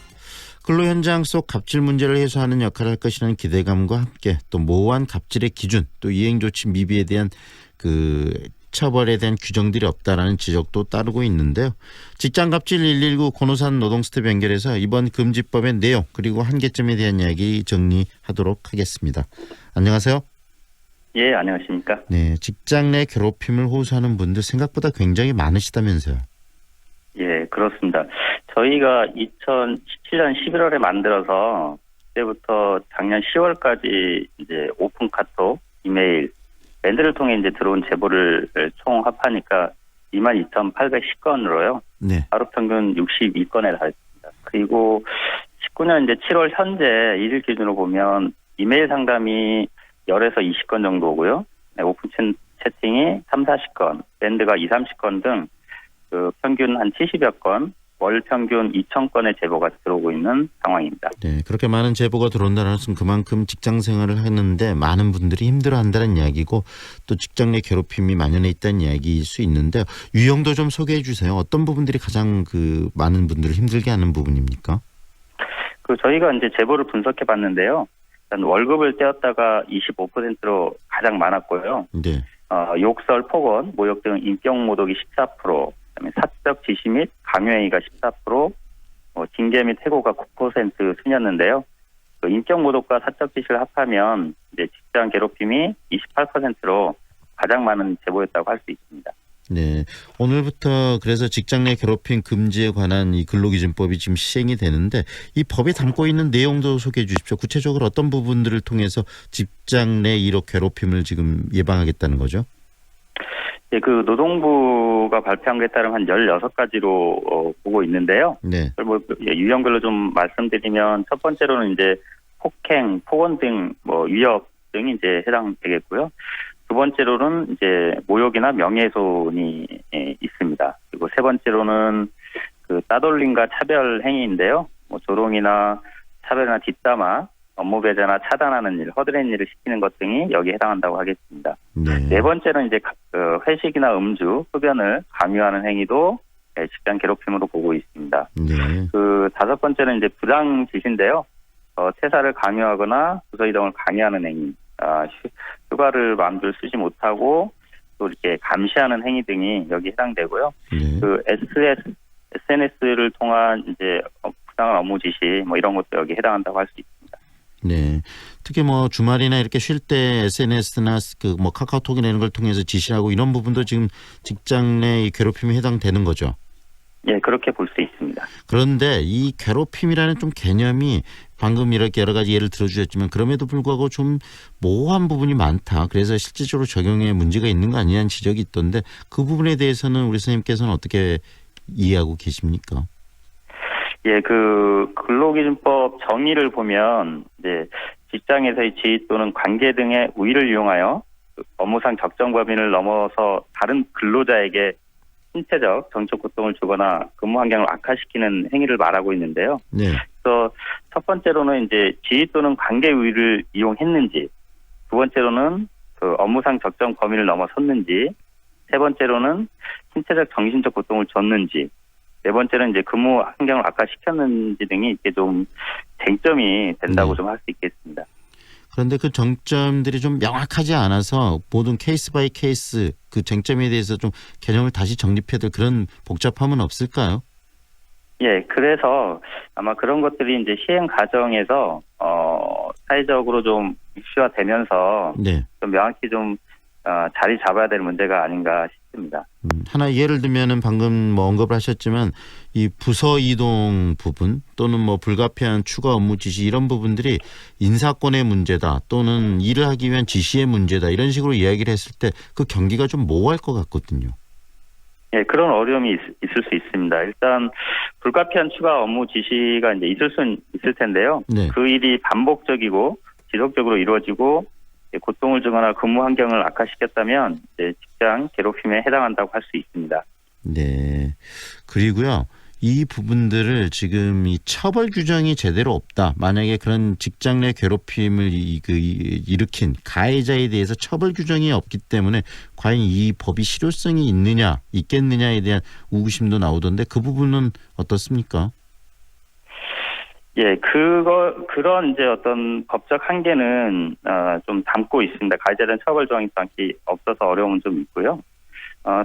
근로 현장 속 갑질 문제를 해소하는 역할을 할 것이라는 기대감과 함께 또 모호한 갑질의 기준 또 이행 조치 미비에 대한 그 처벌에 대한 규정들이 없다라는 지적도 따르고 있는데요. 직장 갑질 119 고노산 노동 스텝 연결해서 이번 금지법의 내용 그리고 한계점에 대한 이야기 정리하도록 하겠습니다. 안녕하세요. 예, 안녕하십니까. 네, 직장 내 괴롭힘을 호소하는 분들 생각보다 굉장히 많으시다면서요. 예, 그렇습니다. 저희가 2017년 11월에 만들어서 그때부터 작년 10월까지 이제 오픈 카톡, 이메일, 밴드를 통해 이제 들어온 제보를 총 합하니까 22,810건으로요. 하루 평균 62건에 달했습니다. 그리고 19년 이제 7월 현재 일일 기준으로 보면 이메일 상담이 10에서 20건 정도고요. 오픈 채팅이 3, 40건, 밴드가 2, 30건 등 그 평균 한 70여 건, 월 평균 2,000건의 제보가 들어오고 있는 상황입니다. 네, 그렇게 많은 제보가 들어온다는 것은 그만큼 직장 생활을 하는데 많은 분들이 힘들어한다는 이야기고 또 직장 내 괴롭힘이 만연해 있다는 이야기일 수 있는데 유형도 좀 소개해 주세요. 어떤 부분들이 가장 그 많은 분들을 힘들게 하는 부분입니까? 저희가 이제 제보를 분석해 봤는데요. 일단 월급을 떼었다가 25%로 가장 많았고요. 욕설, 폭언, 모욕 등 인격 모독이 14%, 그다음에 사적 지시 및 강요행위가 14%, 징계 및 해고가 9% 순이었는데요. 인격 모독과 사적 지시를 합하면 이제 직장 괴롭힘이 28%로 가장 많은 제보였다고 할 수 있습니다. 네. 오늘부터 그래서 직장 내 괴롭힘 금지에 관한 이 근로기준법이 지금 시행이 되는데 이 법에 담고 있는 내용도 소개해 주십시오. 구체적으로 어떤 부분들을 통해서 직장 내 이런 괴롭힘을 지금 예방하겠다는 거죠? 네, 그 노동부가 발표한 것에 따르면 한 16가지로 보고 있는데요. 네. 뭐 유형별로 좀 말씀드리면 첫 번째로는 이제 폭행, 폭언 등 뭐 위협 등이 이제 해당되겠고요. 두 번째로는 이제 모욕이나 명예훼손이 있습니다. 그리고 세 번째로는 그 따돌림과 차별 행위인데요. 뭐 조롱이나 차별이나 뒷담화, 업무 배제나 차단하는 일, 허드렛 일을 시키는 것 등이 여기에 해당한다고 하겠습니다. 네 번째는 이제 회식이나 음주, 흡연을 강요하는 행위도 직장 괴롭힘으로 보고 있습니다. 네. 그 다섯 번째는 이제 부당 지시인데요. 퇴사를 강요하거나 부서 이동을 강요하는 행위, 휴가를 마음대로 쓰지 못하고 또 이렇게 감시하는 행위 등이 여기 해당되고요. 네. 그 SNS를 통한 이제 부당한 업무 지시 뭐 이런 것도 여기 해당한다고 할 수 있습니다. 네. 특히 뭐 주말이나 이렇게 쉴 때 SNS나 그 뭐 카카오톡이나 이런 걸 통해서 지시하고 이런 부분도 지금 직장 내 괴롭힘에 해당되는 거죠. 예, 그렇게 볼 수 있습니다. 그런데 이 괴롭힘이라는 좀 개념이 방금 이렇게 여러 가지 예를 들어주셨지만 그럼에도 불구하고 좀 모호한 부분이 많다. 그래서 실질적으로 적용에 문제가 있는 거 아니냐는 지적이 있던데 그 부분에 대해서는 우리 선생님께서는 어떻게 이해하고 계십니까? 예, 그 근로기준법 정의를 보면 이제 직장에서의 지위 또는 관계 등의 우위를 이용하여 업무상 적정 범위를 넘어서 다른 근로자에게 신체적, 정적 고통을 주거나 근무 환경을 악화시키는 행위를 말하고 있는데요. 네. 그래서 첫 번째로는 이제 지위 또는 관계 우위를 이용했는지, 두 번째로는 그 업무상 적정 범위를 넘어섰는지, 세 번째로는 신체적, 정신적 고통을 줬는지, 네 번째는 이제 근무 환경을 악화시켰는지 등이 이렇게 좀 쟁점이 된다고 좀 할 수 있겠습니다. 그런데 그 정점들이 좀 명확하지 않아서 모든 케이스 바이 케이스 그 쟁점에 대해서 좀 개념을 다시 정립해야 될 그런 복잡함은 없을까요? 예, 그래서 아마 그런 것들이 이제 시행 과정에서 사회적으로 좀 이슈화되면서 네. 좀 명확히 좀 자리 잡아야 될 문제가 아닌가 싶습니다. 하나 예를 들면은 방금 뭐 언급을 하셨지만 이 부서 이동 부분 또는 뭐 불가피한 추가 업무 지시 이런 부분들이 인사권의 문제다 또는 일을 하기 위한 지시의 문제다 이런 식으로 이야기를 했을 때 그 경기가 좀 모호할 것 같거든요. 예, 그런 어려움이 있을 수 있습니다. 일단 불가피한 추가 업무 지시가 이제 있을 수는 있을 텐데요. 네. 그 일이 반복적이고 지속적으로 이루어지고 고통을 주거나 근무 환경을 악화시켰다면 이제 직장 괴롭힘에 해당한다고 할 수 있습니다. 네. 그리고요. 이 부분들을 지금 이 처벌 규정이 제대로 없다. 만약에 그런 직장 내 괴롭힘을 일으킨 가해자에 대해서 처벌 규정이 없기 때문에 과연 이 법이 실효성이 있겠느냐에 대한 의구심도 나오던데 그 부분은 어떻습니까? 예, 그런 이제 어떤 법적 한계는 좀 담고 있습니다. 가해자에 대한 처벌 조항이 없어서 어려움은 좀 있고요.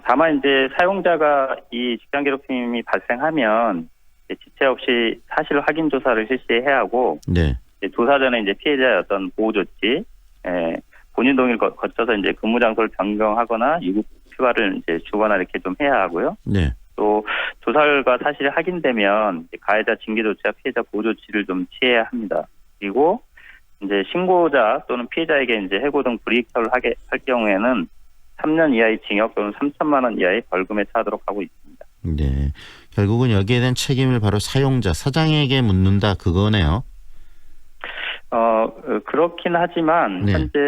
다만 이제 사용자가 이 직장 괴롭힘이 발생하면 지체 없이 사실 확인 조사를 실시해야 하고, 네. 조사 전에 이제 피해자의 어떤 보호 조치, 본인 동의를 거쳐서 이제 근무 장소를 변경하거나 유급 휴가를 이제 주거나 이렇게 좀 해야 하고요. 네. 또 조사 결과 사실이 확인되면 가해자 징계 조치와 피해자 보호 조치를 좀 취해야 합니다. 그리고 이제 신고자 또는 피해자에게 이제 해고 등 불이익 처벌을 할 경우에는 3년 이하의 징역 또는 3천만 원 이하의 벌금에 처하도록 하고 있습니다. 네, 결국은 여기에 대한 책임을 바로 사용자, 사장에게 묻는다 그거네요. 그렇긴 하지만 네. 현재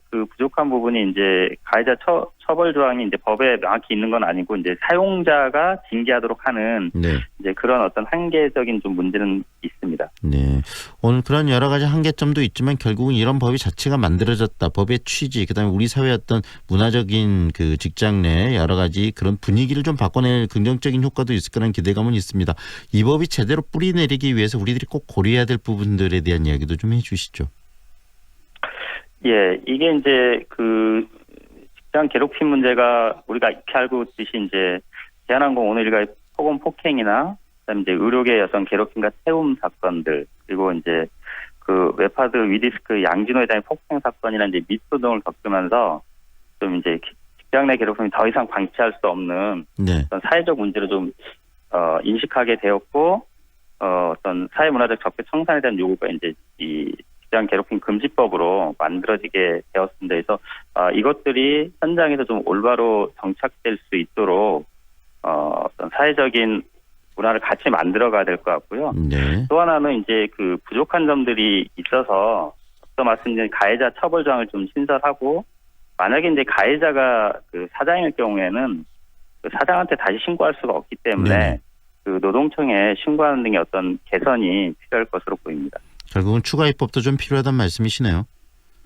그 부족한 부분이 이제 가해자 처벌 조항이 이제 법에 명확히 있는 건 아니고 이제 사용자가 징계하도록 하는 네. 이제 그런 어떤 한계적인 좀 문제는 있습니다. 네. 오늘 그런 여러 가지 한계점도 있지만 결국은 이런 법이 자체가 만들어졌다. 법의 취지, 그다음에 우리 사회의 어떤 문화적인 그 직장 내 여러 가지 그런 분위기를 좀 바꿔낼 긍정적인 효과도 있을 거라는 기대감은 있습니다. 이 법이 제대로 뿌리 내리기 위해서 우리들이 꼭 고려해야 될 부분들에 대한 이야기도 좀 해주시죠. 예, 이게 이제 그 직장 괴롭힘 문제가 우리가 익히 알고 있듯이 이제 대한항공 오늘 일가의 폭언 폭행이나 그다음에 이제 의료계 여성 괴롭힘과 태움 사건들 그리고 이제 그 웹하드 위디스크 양진호 회장의 폭행 사건이나 이제 미투 등을 겪으면서 좀 이제 직장 내 괴롭힘이 더 이상 방치할 수 없는 네. 어떤 사회적 문제로 좀 인식하게 되었고 어떤 사회문화적 적폐 청산에 대한 요구가 이제 이 직장 괴롭힘 금지법으로 만들어지게 되었습니다. 그래서 이것들이 현장에서 좀 올바로 정착될 수 있도록 어떤 사회적인 문화를 같이 만들어가야 될 것 같고요. 네. 또 하나는 이제 그 부족한 점들이 있어서 앞서 말씀드린 가해자 처벌 조항을 좀 신설하고 만약에 이제 가해자가 그 사장일 경우에는 그 사장한테 다시 신고할 수가 없기 때문에 네. 그 노동청에 신고하는 등의 어떤 개선이 필요할 것으로 보입니다. 결국은 추가 입법도 좀 필요하다는 말씀이시네요.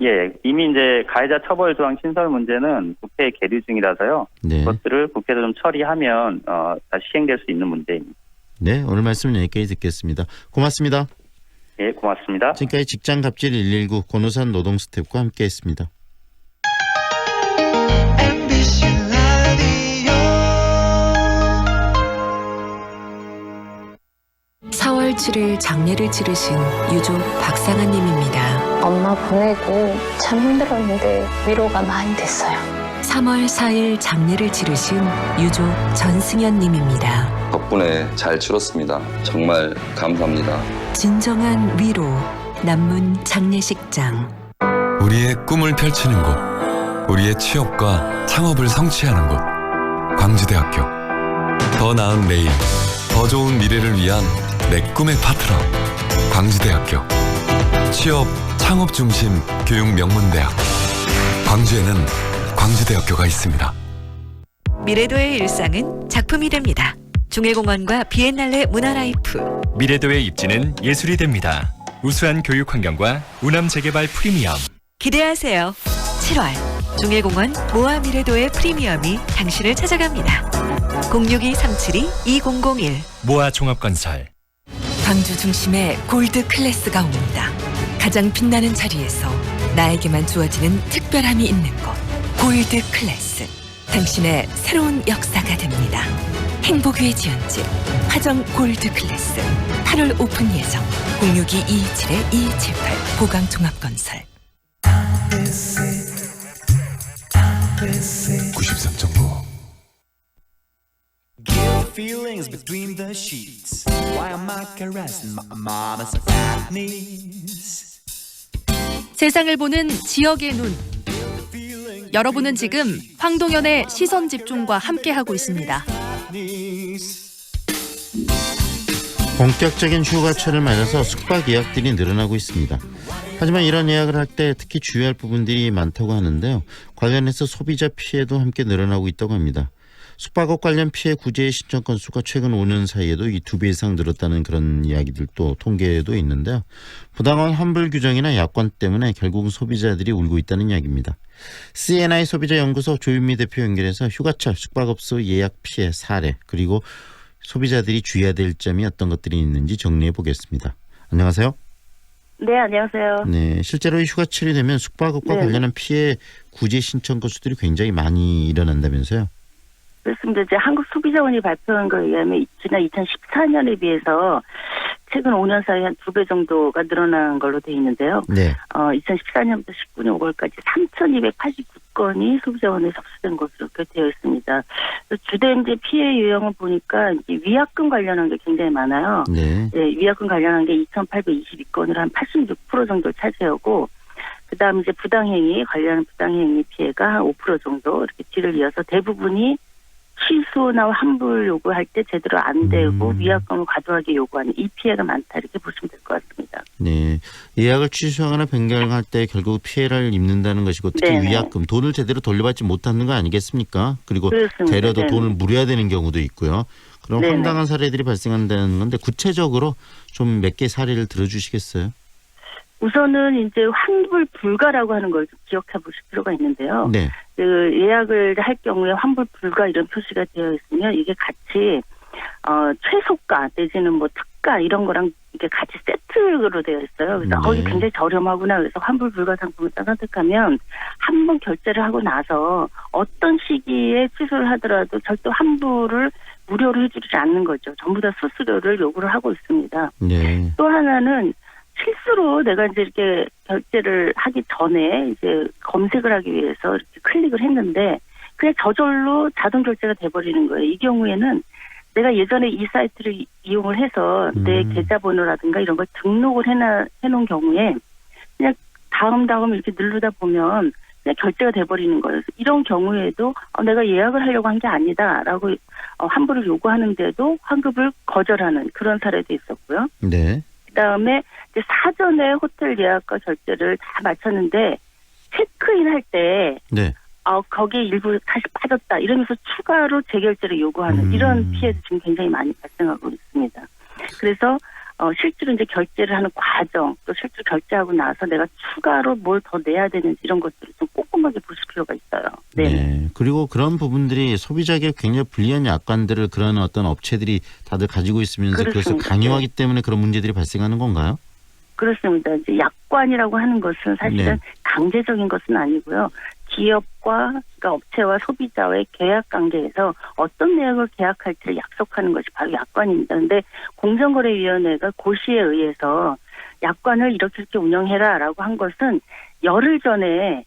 예, 이미 이제 가해자 처벌 조항 신설 문제는 국회에 계류 중이라서요. 네. 그것들을 국회에서 좀 처리하면 다시 시행될 수 있는 문제입니다. 네, 오늘 말씀은 여기까지 듣겠습니다. 고맙습니다. 예, 고맙습니다. 지금까지 직장갑질 119 권우산 노동스텝과 함께했습니다. 4월 7일 장례를 치르신 유족 박상한 님입니다. 엄마 보내고 참 힘들었는데 위로가 많이 됐어요. 3월 4일 장례를 치르신 유족 전승현 님입니다. 덕분에 잘 치렀습니다. 정말 감사합니다. 진정한 위로 남문 장례식장. 우리의 꿈을 펼치는 곳, 우리의 취업과 창업을 성취하는 곳, 광주대학교. 더 나은 내일, 더 좋은 미래를 위한 내 꿈의 파트너, 광주대학교. 취업, 창업 중심 교육 명문대학. 광주에는 광주대학교가 있습니다. 미래도의 일상은 작품이 됩니다. 중해공원과 비엔날레 문화라이프. 미래도의 입지는 예술이 됩니다. 우수한 교육 환경과 우남 재개발 프리미엄. 기대하세요. 7월 중해공원 모아 미래도의 프리미엄이 당신을 찾아갑니다. 062-372-2001. 모아 종합건설. 광주 중심에 골드 클래스가 옵니다. 가장 빛나는 자리에서 나에게만 주어지는 특별함이 있는 곳. 골드 클래스. 당신의 새로운 역사가 됩니다. 행복 위의 지연집 화정 골드 클래스. 8월 오픈 예정. 062-227-2278 보강종합건설. 93.9 Feelings between the sheets. Why am I caressing my mama's fat knees? 세상을 보는 지역의 눈. 여러분은 지금 황동현의 시선 집중과 함께하고 있습니다. 본격적인 휴가철을 맞아서 숙박 예약들이 늘어나고 있습니다. 하지만 이런 예약을 할 때 특히 주의할 부분들이 많다고 하는데요. 관련해서 소비자 피해도 함께 늘어나고 있다고 합니다. 숙박업 관련 피해 구제 신청 건수가 최근 5년 사이에도 이 2배 이상 늘었다는 그런 이야기들도 통계도 있는데요. 부당한 환불 규정이나 약관 때문에 결국은 소비자들이 울고 있다는 이야기입니다. CNI 소비자연구소 조윤미 대표 연결해서 휴가철 숙박업소 예약 피해 사례 그리고 소비자들이 주의해야 될 점이 어떤 것들이 있는지 정리해 보겠습니다. 안녕하세요. 네, 안녕하세요. 네, 실제로 휴가철이 되면 숙박업과 관련한 피해 구제 신청 건수들이 굉장히 많이 일어난다면서요? 그렇습니다. 이제 한국소비자원이 발표한 거에 의하면 지난 2014년에 비해서 최근 5년 사이 한 2배 정도가 늘어난 걸로 돼 있는데요. 네. 2014년부터 19년 5월까지 3,289건이 소비자원에 접수된 것으로 이렇게 되어 있습니다. 주된 이제 피해 유형을 보니까 이제 위약금 관련한 게 굉장히 많아요. 네. 네, 위약금 관련한 게 2,822건으로 한 86% 정도 차지하고, 그다음 이제 부당행위 관련한 부당행위 피해가 한 5% 정도 이렇게 뒤를 이어서 대부분이 취소나 환불 요구할 때 제대로 안 되고 위약금을 과도하게 요구하는 이 피해가 많다 이렇게 보시면 될 것 같습니다. 네, 예약을 취소하거나 변경할 때 결국 피해를 입는다는 것이고 특히 네네. 위약금 돈을 제대로 돌려받지 못하는 거 아니겠습니까? 그리고 그렇습니다. 되려도 네네. 돈을 물어야 되는 경우도 있고요. 그럼 네네. 황당한 사례들이 발생한다는 건데 구체적으로 좀 몇 개 사례를 들어주시겠어요? 우선은 이제 환불 불가라고 하는 걸 좀 기억해 보실 필요가 있는데요. 네. 그 예약을 할 경우에 환불 불가 이런 표시가 되어 있으면 이게 같이 최소가 내지는 뭐 특가 이런 거랑 이게 같이 세트로 되어 있어요. 그래서 네. 굉장히 저렴하구나. 그래서 환불 불가 상품을 선택하면 한 번 결제를 하고 나서 어떤 시기에 취소를 하더라도 절대 환불을 무료로 해주지 않는 거죠. 전부 다 수수료를 요구를 하고 있습니다. 네. 또 하나는 실수로 내가 이제 이렇게 결제를 하기 전에 이제 검색을 하기 위해서 이렇게 클릭을 했는데 그냥 저절로 자동 결제가 돼버리는 거예요. 이 경우에는 내가 예전에 이 사이트를 이용을 해서 내 계좌번호라든가 이런 걸 등록을 해놓은 경우에 그냥 다음 이렇게 누르다 보면 그냥 결제가 돼버리는 거예요. 이런 경우에도 내가 예약을 하려고 한 게 아니다라고 환불을 요구하는데도 환급을 거절하는 그런 사례도 있었고요. 네. 그다음에 이제 사전에 호텔 예약과 결제를 다 마쳤는데 체크인 할 때 네. 거기에 일부 다시 빠졌다 이러면서 추가로 재결제를 요구하는 이런 피해도 지금 굉장히 많이 발생하고 있습니다. 그래서 실제로 이제 결제를 하는 과정 또 실제로 결제하고 나서 내가 추가로 뭘 더 내야 되는지 이런 것들을 좀 꼼꼼하게 보실 필요가 있어요. 네. 네. 그리고 그런 부분들이 소비자에게 굉장히 불리한 약관들을 그런 어떤 업체들이 다들 가지고 있으면서 그것을 강요하기 때문에 그런 문제들이 발생하는 건가요? 그렇습니다. 이제 약관이라고 하는 것은 사실은 네. 강제적인 것은 아니고요. 기업과 그러니까 업체와 소비자와의 계약 관계에서 어떤 내용을 계약할지를 약속하는 것이 바로 약관입니다. 그런데 공정거래위원회가 고시에 의해서 약관을 이렇게 운영해라라고 한 것은 열흘 전에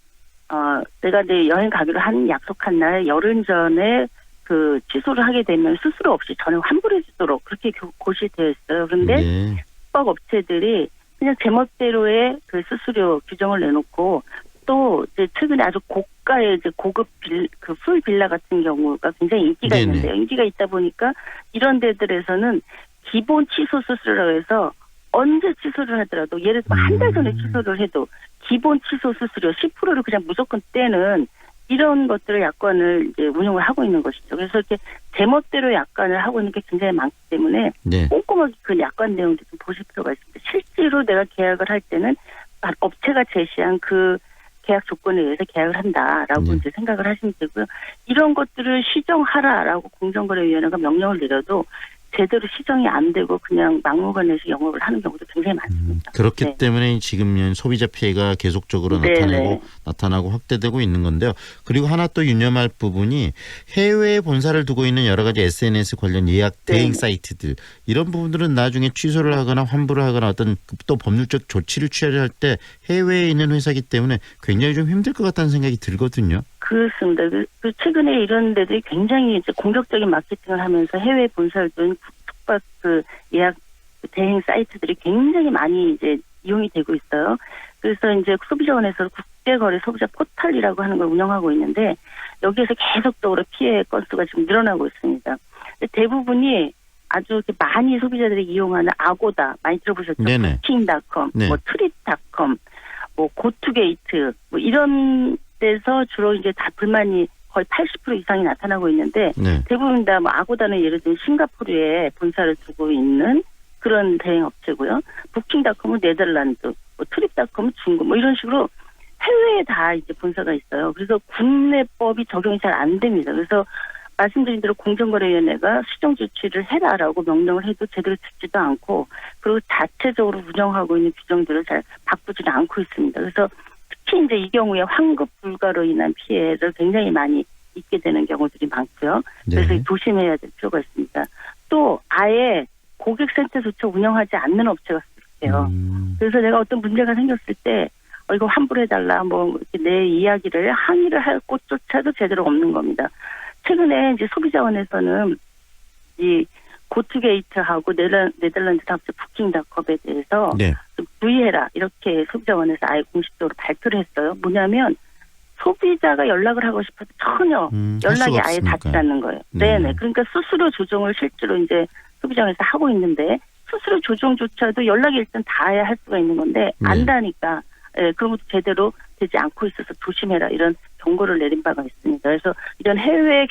내가 내 여행 가기로 약속한 날 열흘 전에 그 취소를 하게 되면 수수료 없이 전액 환불해 주도록 그렇게 고시되어 있어요. 그런데 숙박 업체들이 그냥 제멋대로의 그 수수료 규정을 내놓고 또 이제 최근에 아주 고가의 이제 고급 풀 빌라 같은 경우가 굉장히 인기가 네네. 있는데요. 인기가 있다 보니까 이런 데들에서는 기본 취소 수수료라고 해서 언제 취소를 하더라도 예를 들어 한 달 전에 취소를 해도 기본 취소 수수료 10%를 그냥 무조건 떼는 이런 것들을 약관을 이제 운영을 하고 있는 것이죠. 그래서 이렇게 제멋대로 약관을 하고 있는 게 굉장히 많기 때문에 네. 꼼꼼하게 그 약관 내용도 좀 보실 필요가 있습니다. 실제로 내가 계약을 할 때는 업체가 제시한 그 계약 조건에 의해서 계약을 한다라고 이제 생각을 하시면 되고요. 이런 것들을 시정하라라고 공정거래위원회가 명령을 내려도 제대로 시정이 안 되고 그냥 막무가내에서 영업을 하는 경우도 굉장히 많습니다. 그렇기 네. 때문에 지금 소비자 피해가 계속적으로 네네. 나타나고 확대되고 있는 건데요. 그리고 하나 또 유념할 부분이 해외에 본사를 두고 있는 여러 가지 SNS 관련 예약 대행 사이트들 이런 부분들은 나중에 취소를 하거나 환불을 하거나 어떤 또 법률적 조치를 취하려 할 때 해외에 있는 회사이기 때문에 굉장히 좀 힘들 것 같다는 생각이 들거든요. 그렇습니다. 그 최근에 이런 데들이 굉장히 이제 공격적인 마케팅을 하면서 해외 본사를 둔 숙박 그 예약 대행 사이트들이 굉장히 많이 이제 이용이 되고 있어요. 그래서 이제 소비자원에서 국제거래 소비자 포털이라고 하는 걸 운영하고 있는데 여기에서 계속적으로 피해 건수가 지금 늘어나고 있습니다. 대부분이 아주 이렇게 많이 소비자들이 이용하는 아고다 많이 들어보셨죠? 부킹닷컴, 네. 뭐 트립닷컴, 뭐 고투게이트 뭐 이런 데서 주로 이제 다 불만이 거의 80% 이상이 나타나고 있는데 네. 대부분 다 뭐 아고다는 예를 들면 싱가포르에 본사를 두고 있는 그런 대행 업체고요. 부킹닷컴은 네덜란드, 뭐 트립닷컴은 중국 뭐 이런 식으로 해외에 다 이제 본사가 있어요. 그래서 국내법이 적용이 잘 안 됩니다. 그래서 말씀드린 대로 공정거래위원회가 수정 조치를 해라라고 명령을 해도 제대로 듣지도 않고 그리고 자체적으로 운영하고 있는 규정들을 잘 바꾸지는 않고 있습니다. 그래서 특히 이제 이 경우에 환급 불가로 인한 피해를 굉장히 많이 입게 되는 경우들이 많고요. 그래서 조심해야 될 필요가 있습니다. 또 아예 고객센터조차 운영하지 않는 업체가 있어요. 그래서 내가 어떤 문제가 생겼을 때 이거 환불해달라 뭐 내 이야기를 항의를 할 곳조차도 제대로 없는 겁니다. 최근에 이제 소비자원에서는 이 고투게이트하고 네덜란드 합체 부킹닷컴에 대해서 좀 주의해라 이렇게 소비자원에서 아예 공식적으로 발표를 했어요. 뭐냐면 소비자가 연락을 하고 싶어도 전혀 연락이 아예 닿지 않는 거예요. 네네. 그러니까 수수료 조정을 실제로 이제 소비자원에서 하고 있는데 수수료 조정조차도 연락이 일단 닿아야 할 수가 있는 건데 안 닿으니까 그런 것도 제대로 되지 않고 있어서 조심해라 이런 경고를 내린 바가 있습니다. 그래서 이런 해외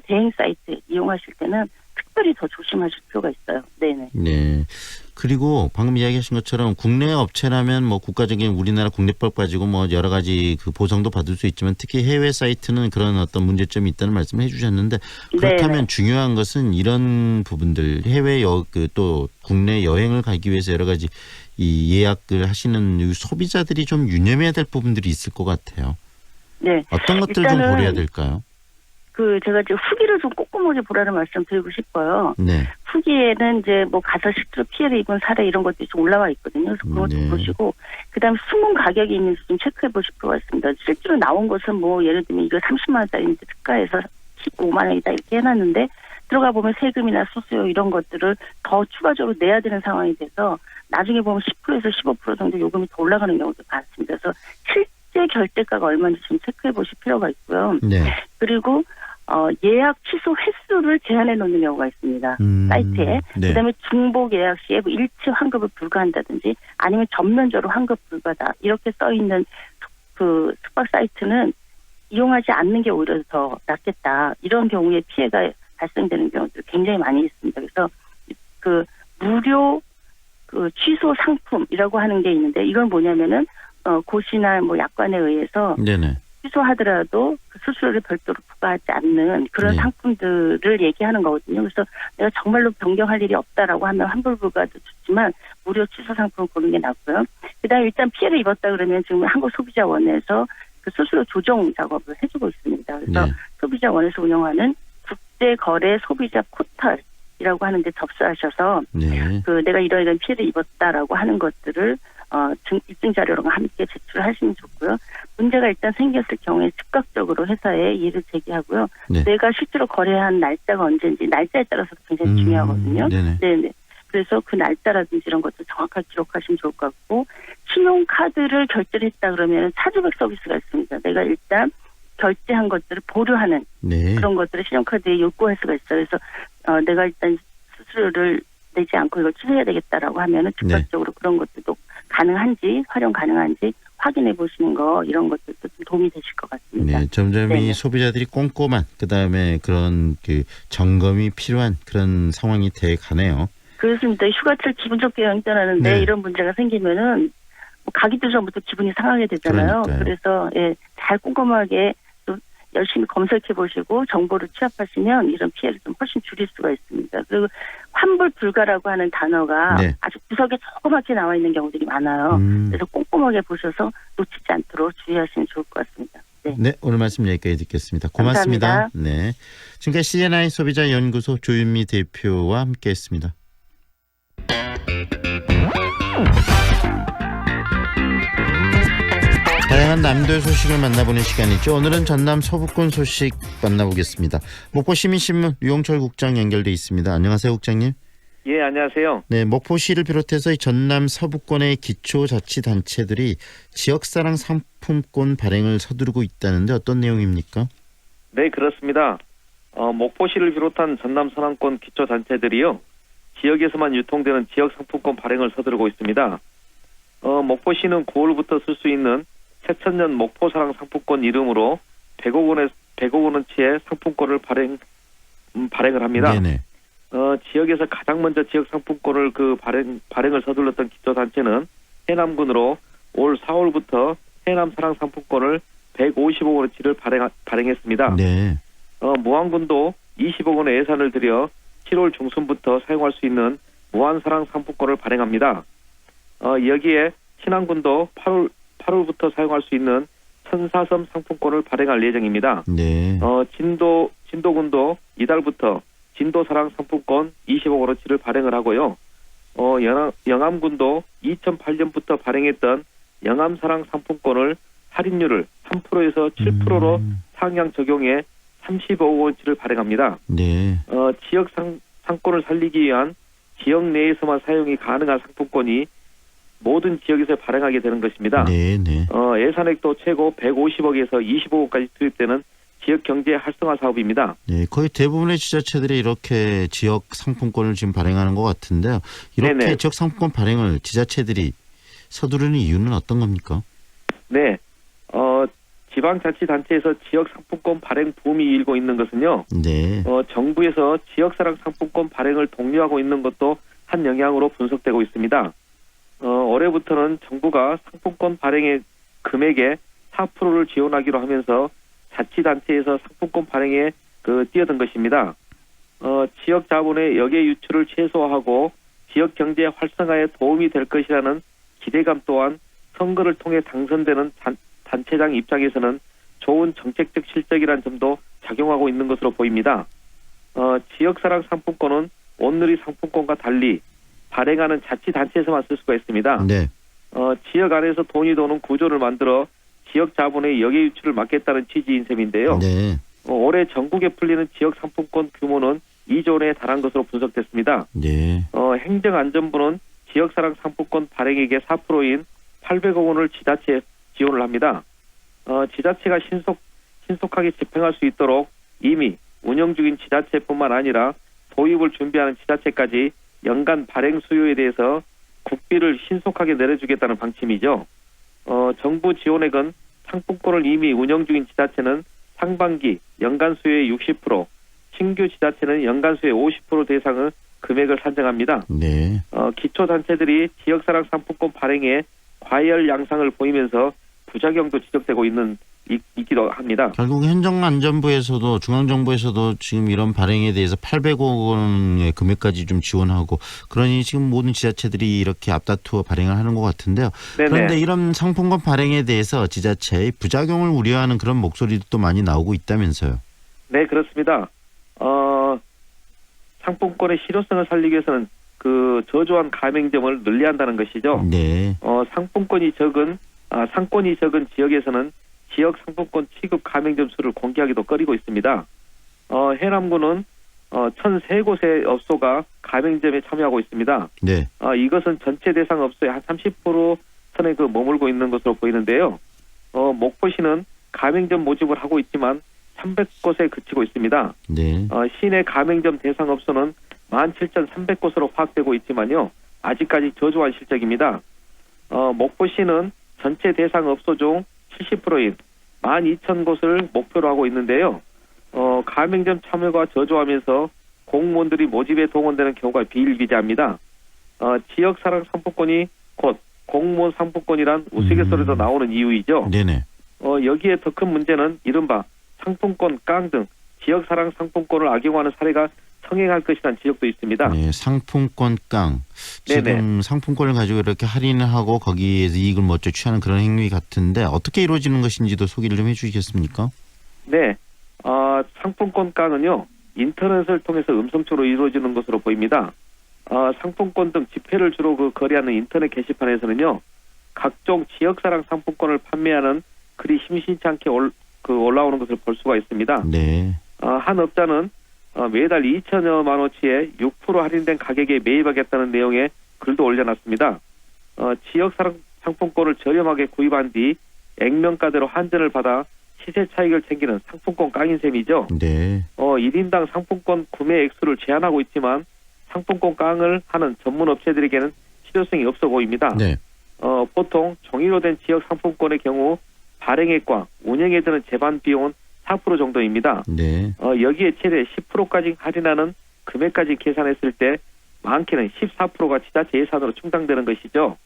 대행 사이트 이용하실 때는 특별히 더 조심하실 필요가 있어요. 네네. 네. 그리고 방금 이야기하신 것처럼 국내 업체라면 뭐 국가적인 우리나라 국내법 가지고 뭐 여러 가지 그 보상도 받을 수 있지만 특히 해외 사이트는 그런 어떤 문제점이 있다는 말씀을 해주셨는데 그렇다면 네네. 중요한 것은 이런 부분들 해외 또 국내 여행을 가기 위해서 여러 가지 이 예약을 하시는 소비자들이 좀 유념해야 될 부분들이 있을 것 같아요. 네. 어떤 것들 좀 고려해야 될까요? 제가 이제 후기를 좀 꼼꼼하게 보라는 말씀 드리고 싶어요. 네. 후기에는 이제 뭐 가서 실제로 피해를 입은 사례 이런 것들이 좀 올라와 있거든요. 그래서 그런 것도 보시고, 그 다음에 숨은 가격이 있는지 좀 체크해 보실 필요가 있습니다. 실제로 나온 것은 뭐 예를 들면 이거 30만 원짜리인데 특가에서 15만 원이다 이렇게 해놨는데 들어가 보면 세금이나 수수료 이런 것들을 더 추가적으로 내야 되는 상황이 돼서 나중에 보면 10%에서 15% 정도 요금이 더 올라가는 경우도 많습니다. 그래서 실제 결제가가 얼마인지 좀 체크해 보실 필요가 있고요. 네. 그리고 예약 취소 횟수를 제한해 놓는 경우가 있습니다. 사이트에. 네. 그다음에 중복 예약 시에 뭐 일치 환급을 불가한다든지 아니면 전면적으로 환급 불가다 이렇게 써 있는 그 숙박 사이트는 이용하지 않는 게 오히려 더 낫겠다. 이런 경우에 피해가 발생되는 경우도 굉장히 많이 있습니다. 그래서 그 무료 그 취소 상품이라고 하는 게 있는데 이건 뭐냐면은 고시나 뭐 약관에 의해서 네네. 취소하더라도 그 수수료를 별도로 부과하지 않는 그런 네. 상품들을 얘기하는 거거든요. 그래서 내가 정말로 변경할 일이 없다라고 하면 환불부과도 좋지만 무료 취소 상품을 고르는 게 낫고요. 그다음에 일단 피해를 입었다 그러면 지금 한국소비자원에서 그 수수료 조정 작업을 해주고 있습니다. 그래서 네. 소비자원에서 운영하는 국제거래 소비자 포털이라고 하는데 접수하셔서 네. 그 내가 이런 피해를 입었다라고 하는 것들을 입증 자료랑 함께 제출하시면 좋고요. 문제가 일단 생겼을 경우에 즉각적으로 회사에 이의를 제기하고요. 네. 내가 실제로 거래한 날짜가 언제인지 날짜에 따라서 굉장히 중요하거든요. 네네. 그래서 그 날짜라든지 이런 것들 정확하게 기록하시면 좋을 것 같고 신용카드를 결제를 했다 그러면 차주백 서비스가 있습니다. 내가 일단 결제한 것들을 보류하는 네. 그런 것들을 신용카드에 요구할 수가 있어요. 그래서 내가 일단 수수료를 내지 않고 이걸 취소해야 되겠다라고 하면은 즉각적으로 그런 것들도 가능한지 활용 가능한지 확인해 보시는 거 이런 것들도 좀 도움이 되실 것 같습니다. 네, 점점 네네. 이 소비자들이 꼼꼼한 그다음에 그런 그 점검이 필요한 그런 상황이 돼 가네요. 그렇습니다. 휴가철 기분 좋게 여행 떠나는데 네. 이런 문제가 생기면은 뭐 가기도 전부터 기분이 상하게 되잖아요. 그러니까요. 그래서 잘 꼼꼼하게 또 열심히 검색해 보시고 정보를 취합하시면 이런 피해를 좀 훨씬 줄일 수가 있습니다. 그리고 환불 불가라고 하는 단어가 네. 아주 구석에 조그맣게 나와 있는 경우들이 많아요. 그래서 꼼꼼하게 보셔서 놓치지 않도록 주의하시면 좋을 것 같습니다. 네. 네, 오늘 말씀 여기까지 듣겠습니다. 고맙습니다. 감사합니다. 네, 지금까지 CNI 소비자연구소 조윤미 대표와 함께했습니다. 다양한 남도의 소식을 만나보는 시간이죠. 오늘은 전남 서북권 소식 만나보겠습니다. 목포시민신문 유영철 국장 연결돼 있습니다. 안녕하세요, 국장님. 예, 안녕하세요. 네, 목포시를 비롯해서 이 전남 서북권의 기초자치단체들이 지역사랑 상품권 발행을 서두르고 있다는데 어떤 내용입니까? 네, 그렇습니다. 목포시를 비롯한 전남 서남권 기초단체들이요. 지역에서만 유통되는 지역 상품권 발행을 서두르고 있습니다. 목포시는 9월부터 쓸 수 있는 새천년 목포사랑 상품권 이름으로 100억 원어치의 상품권을 발행을 합니다. 네네. 지역에서 가장 먼저 지역 상품권을 발행을 서둘렀던 기초단체는 해남군으로 올 4월부터 해남사랑 상품권을 150억 원어치를 발행했습니다. 네. 무안군도 20억 원의 예산을 들여 7월 중순부터 사용할 수 있는 무안사랑 상품권을 발행합니다. 여기에 신안군도 8월부터 사용할 수 있는 천사섬 상품권을 발행할 예정입니다. 네. 진도군도 이달부터 진도사랑 상품권 20억 원어치를 발행을 하고요. 영암군도 2008년부터 발행했던 영암사랑 상품권을 할인율을 3%에서 7%로 상향 적용해 30억 원어치를 발행합니다. 네. 지역 상권을 살리기 위한 지역 내에서만 사용이 가능한 상품권이 모든 지역에서 발행하게 되는 것입니다. 네. 예산액도 최고 150억에서 25억까지 투입되는 지역 경제 활성화 사업입니다. 네, 거의 대부분의 지자체들이 이렇게 지역 상품권을 지금 발행하는 것 같은데요. 이렇게 네네. 지역 상품권 발행을 지자체들이 서두르는 이유는 어떤 겁니까? 네, 지방자치단체에서 지역 상품권 발행 붐이 일고 있는 것은요. 네. 정부에서 지역사랑 상품권 발행을 독려하고 있는 것도 한 영향으로 분석되고 있습니다. 올해부터는 정부가 상품권 발행의 금액의 4%를 지원하기로 하면서 자치단체에서 상품권 발행에 뛰어든 것입니다. 지역 자본의 역외 유출을 최소화하고 지역 경제 활성화에 도움이 될 것이라는 기대감 또한 선거를 통해 당선되는 단체장 입장에서는 좋은 정책적 실적이라는 점도 작용하고 있는 것으로 보입니다. 지역사랑 상품권은 온누리 상품권과 달리 발행하는 자치단체에서만 쓸 수가 있습니다. 네. 지역 안에서 돈이 도는 구조를 만들어 지역 자본의 역외 유출을 막겠다는 취지인 셈인데요. 네. 올해 전국에 풀리는 지역 상품권 규모는 2조 원에 달한 것으로 분석됐습니다. 네. 행정안전부는 지역사랑 상품권 발행액의 4%인 800억 원을 지자체에 지원을 합니다. 지자체가 신속하게 집행할 수 있도록 이미 운영 중인 지자체뿐만 아니라 도입을 준비하는 지자체까지 연간 발행 수요에 대해서 국비를 신속하게 내려주겠다는 방침이죠. 정부 지원액은 상품권을 이미 운영 중인 지자체는 상반기 연간 수요의 60%, 신규 지자체는 연간 수요의 50% 대상의 금액을 산정합니다. 네. 기초단체들이 지역사랑 상품권 발행에 과열 양상을 보이면서 부작용도 지적되고 있기도 합니다. 결국 행정안전부에서도 중앙정부에서도 지금 이런 발행에 대해서 800억 원의 금액까지 좀 지원하고 그러니 지금 모든 지자체들이 이렇게 앞다투어 발행을 하는 것 같은데요. 네네. 그런데 이런 상품권 발행에 대해서 지자체의 부작용을 우려하는 그런 목소리도 또 많이 나오고 있다면서요. 네, 그렇습니다. 상품권의 실효성을 살리기 위해서는 그 저조한 가맹점을 늘려한다는 것이죠. 네. 상권이 적은 지역에서는 지역 상품권 취급 가맹점 수를 공개하기도 꺼리고 있습니다. 해남군은 1,003곳의 업소가 가맹점에 참여하고 있습니다. 네. 이것은 전체 대상 업소의 한 30% 선에 머물고 있는 것으로 보이는데요. 목포시는 가맹점 모집을 하고 있지만 300곳에 그치고 있습니다. 네. 시내 가맹점 대상 업소는 17,300곳으로 파악되고 있지만요. 아직까지 저조한 실적입니다. 목포시는 전체 대상 업소 중 70%인 12,000곳을 목표로 하고 있는데요. 가맹점 참여가 저조하면서 공무원들이 모집에 동원되는 경우가 비일비재합니다. 지역사랑 상품권이 곧 공무원 상품권이란 우스갯소리도 나오는 이유이죠. 네네. 여기에 더 큰 문제는 이른바 상품권 깡 등 지역사랑 상품권을 악용하는 사례가 성행할 것이라는 지적도 있습니다. 네, 상품권 깡. 지금 네네. 상품권을 가지고 이렇게 할인을 하고 거기에서 이익을 먼저 취하는 그런 행위 같은데 어떻게 이루어지는 것인지도 소개를 좀 해주시겠습니까? 네, 상품권 깡은요 인터넷을 통해서 음성적으로 이루어지는 것으로 보입니다. 상품권 등 지폐를 주로 거래하는 인터넷 게시판에서는요 각종 지역사랑 상품권을 판매하는 글이 심심치 않게 올라오는 것을 볼 수가 있습니다. 네. 한 업자는 매달 2천여만 원치의 6% 할인된 가격에 매입하겠다는 내용의 글도 올려놨습니다. 지역사랑 상품권을 저렴하게 구입한 뒤 액면가대로 한전을 받아 시세 차익을 챙기는 상품권 깡인 셈이죠. 네. 1인당 상품권 구매 액수를 제한하고 있지만 상품권 깡을 하는 전문 업체들에게는 실효성이 없어 보입니다. 네. 보통 종이로 된 지역 상품권의 경우 발행액과 운영에 드는 제반 비용은 4% 정도입니다. 네. 여기에 최대 10%까지 할인하는 금액까지 계산했을 때 많게는 14%가 지자체 예산으로 충당되는 것이죠.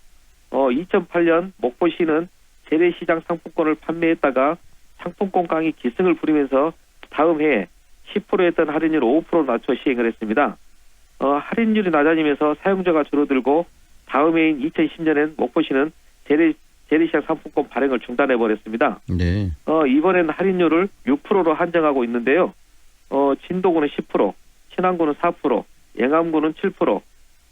2008년 목포시는 재래시장 상품권을 판매했다가 상품권 깡이 기승을 부리면서 다음 해에 10%였던 할인율을 5%로 낮춰 시행을 했습니다. 할인율이 낮아지면서 사용자가 줄어들고 다음 해인 2010년엔 목포시는 재래시장 상품권 발행을 중단해버렸습니다. 네. 이번에는 할인율을 6%로 한정하고 있는데요. 진도구는 10%, 신안구는 4%, 영암구는 7%,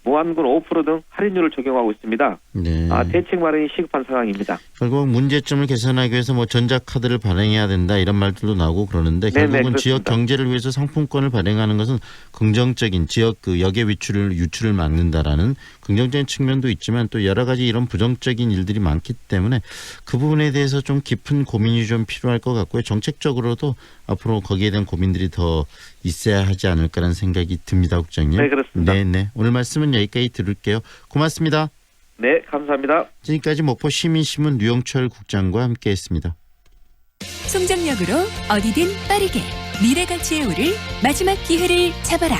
무안구는 5% 등 할인율을 적용하고 있습니다. 네. 대책 마련이 시급한 상황입니다. 결국 문제점을 개선하기 위해서 전자카드를 발행해야 된다 이런 말들도 나오고 그러는데 결국은 지역 경제를 위해서 상품권을 발행하는 것은 긍정적인 지역 역의 유출을 막는다라는 긍정적인 측면도 있지만 또 여러 가지 이런 부정적인 일들이 많기 때문에 그 부분에 대해서 좀 깊은 고민이 좀 필요할 것 같고요. 정책적으로도 앞으로 거기에 대한 고민들이 더 있어야 하지 않을까라는 생각이 듭니다, 국장님. 네, 그렇습니다. 네. 오늘 말씀은 여기까지 들을게요. 고맙습니다. 네, 감사합니다. 지금까지 목포 시민신문 류영철 국장과 함께했습니다. 송정역으로 어디든 빠르게 미래가치에 오를 마지막 기회를 잡아라.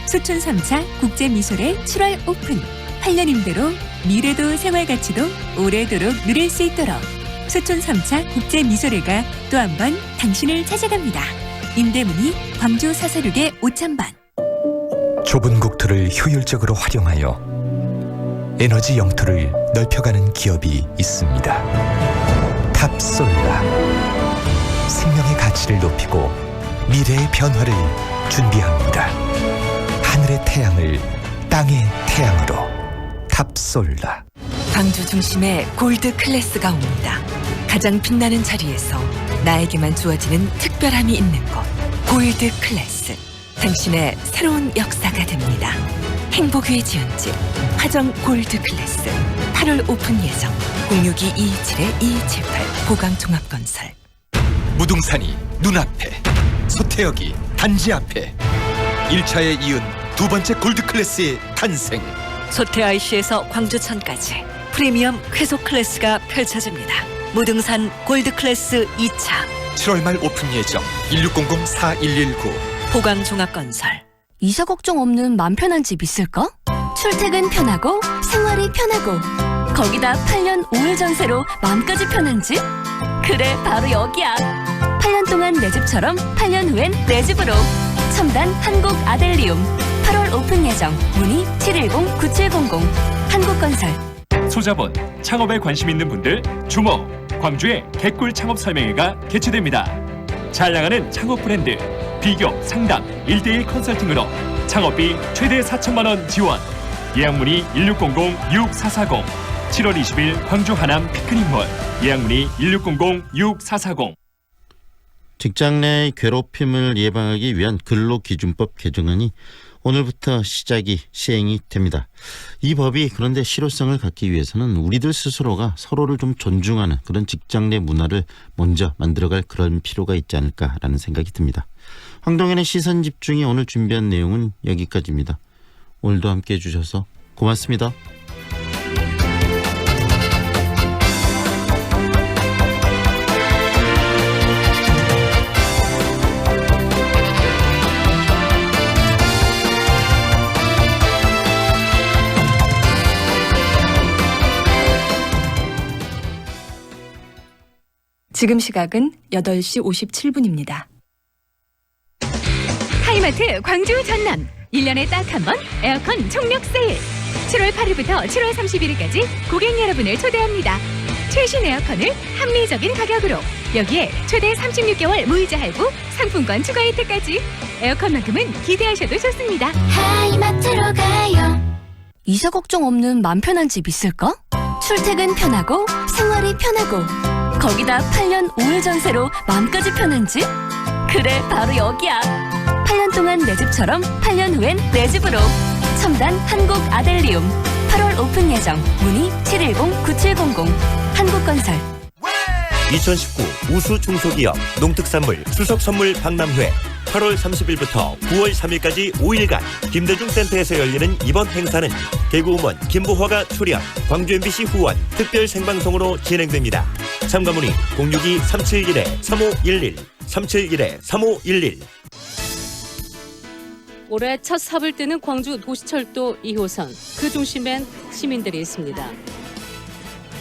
소촌 3차 국제미술의 7월 오픈. 8년 임대로 미래도 생활가치도 오래도록 누릴 수 있도록 소촌 3차 국제미술회가 또 한 번 당신을 찾아갑니다. 임대문의 광주 사사륙의 5,000번. 좁은 국토를 효율적으로 활용하여 에너지 영토를 넓혀가는 기업이 있습니다. 탑솔라. 생명의 가치를 높이고 미래의 변화를 준비합니다. 하늘의 태양을 땅의 태양으로 탑솔라. 광주 중심에 골드 클래스가 옵니다. 가장 빛나는 자리에서 나에게만 주어지는 특별함이 있는 곳. 골드 클래스. 당신의 새로운 역사가 됩니다. 행복 위에 지은 집 화정 골드 클래스. 8월 오픈 예정. 062-227-2278 보강종합건설. 무등산이 눈앞에, 서태역이 단지 앞에. 1차에 이은 두 번째 골드 클래스의 탄생. 소태 IC에서 광주천까지 프리미엄 쾌속 클래스가 펼쳐집니다. 무등산 골드 클래스 2차 7월 말 오픈 예정. 1600-4119 보강종합건설. 이사 걱정 없는 맘 편한 집 있을까? 출퇴근 편하고 생활이 편하고 거기다 8년 5일 전세로 맘까지 편한 집? 그래 바로 여기야. 8년 동안 내 집처럼 8년 후엔 내 집으로. 첨단 한국 아델리움 8월 오픈 예정. 문의 710-9700 한국건설. 소자본, 창업에 관심 있는 분들 주목! 광주의 개꿀 창업 설명회가 개최됩니다. 잘 나가는 창업 브랜드, 비교, 상담, 1:1 컨설팅으로 창업비 최대 4천만 원 지원. 예약 문의 1600-6440 7월 20일 광주 하남 피크닉몰. 예약 문의 1600-6440. 직장 내 괴롭힘을 예방하기 위한 근로기준법 개정안이 오늘부터 시행이 됩니다. 이 법이 그런데 실효성을 갖기 위해서는 우리들 스스로가 서로를 좀 존중하는 그런 직장 내 문화를 먼저 만들어갈 그런 필요가 있지 않을까라는 생각이 듭니다. 황동현의 시선집중이 오늘 준비한 내용은 여기까지입니다. 오늘도 함께해 주셔서 고맙습니다. 지금 시각은 8시 57분입니다. 하이마트 광주 전남 1년에 딱 한 번 에어컨 총력 세일. 7월 8일부터 7월 31일까지 고객 여러분을 초대합니다. 최신 에어컨을 합리적인 가격으로, 여기에 최대 36개월 무이자 할부, 상품권 추가 혜택까지. 에어컨만큼은 기대하셔도 좋습니다. 하이마트로 가요. 이사 걱정 없는 맘 편한 집 있을까? 출퇴근 편하고 생활이 편하고 거기다 8년 5일 전세로 맘까지 편한 집? 그래 바로 여기야. 8년 동안 내 집처럼 8년 후엔 내 집으로. 첨단 한국 아델리움 8월 오픈 예정. 문의 710-9700 한국건설. 2019 우수 중소기업 농특산물 추석선물 박람회 8월 30일부터 9월 3일까지 5일간 김대중 센터에서 열리는 이번 행사는 개그우먼 김보화가 출연, 광주 MBC 후원 특별 생방송으로 진행됩니다. 참가 문의 062-371-3511 371-3511. 올해 첫 삽을 뜨는 광주 도시철도 2호선, 그 중심엔 시민들이 있습니다.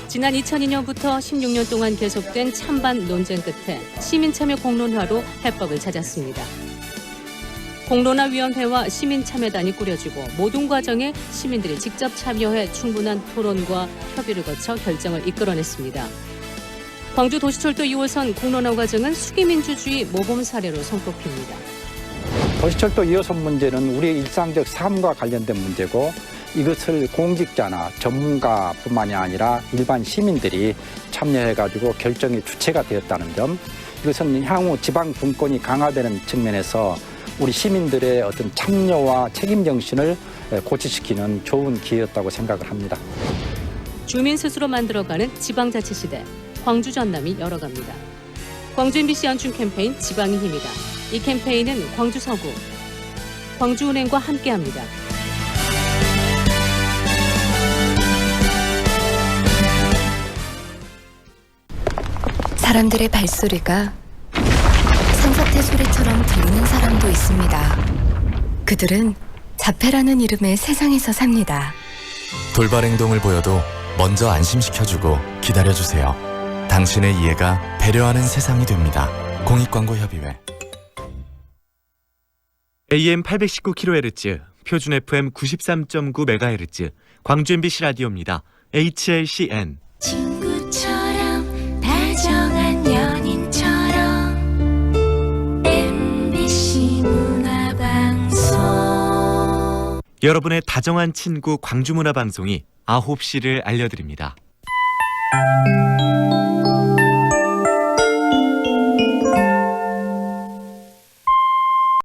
지난 2002년부터 16년 동안 계속된 찬반 논쟁 끝에 시민참여 공론화로 해법을 찾았습니다. 공론화위원회와 시민참여단이 꾸려지고 모든 과정에 시민들이 직접 참여해 충분한 토론과 협의를 거쳐 결정을 이끌어냈습니다. 광주 도시철도 2호선 공론화 과정은 수기민주주의 모범 사례로 손꼽힙니다. 도시철도 2호선 문제는 우리의 일상적 삶과 관련된 문제고, 이것을 공직자나 전문가뿐만이 아니라 일반 시민들이 참여해가지고 결정의 주체가 되었다는 점, 이것은 향후 지방 분권이 강화되는 측면에서 우리 시민들의 어떤 참여와 책임 정신을 고취시키는 좋은 기회였다고 생각을 합니다. 주민 스스로 만들어가는 지방자치 시대, 광주 전남이 열어갑니다. 광주 MBC 연중 캠페인 지방의 힘이다. 이 캠페인은 광주 서구, 광주은행과 함께합니다. 사람들의 발소리가 산사태 소리처럼 들리는 사람도 있습니다. 그들은 자폐라는 이름의 세상에서 삽니다. 돌발 행동을 보여도 먼저 안심시켜주고 기다려주세요. 당신의 이해가 배려하는 세상이 됩니다. 공익광고협의회. AM 819kHz, 표준 FM 93.9MHz, 광주 MBC 라디오입니다. HLCN. 친구처럼 다정한 연인처럼 MBC 문화방송. 여러분의 다정한 친구 광주문화방송이 9시를 알려드립니다.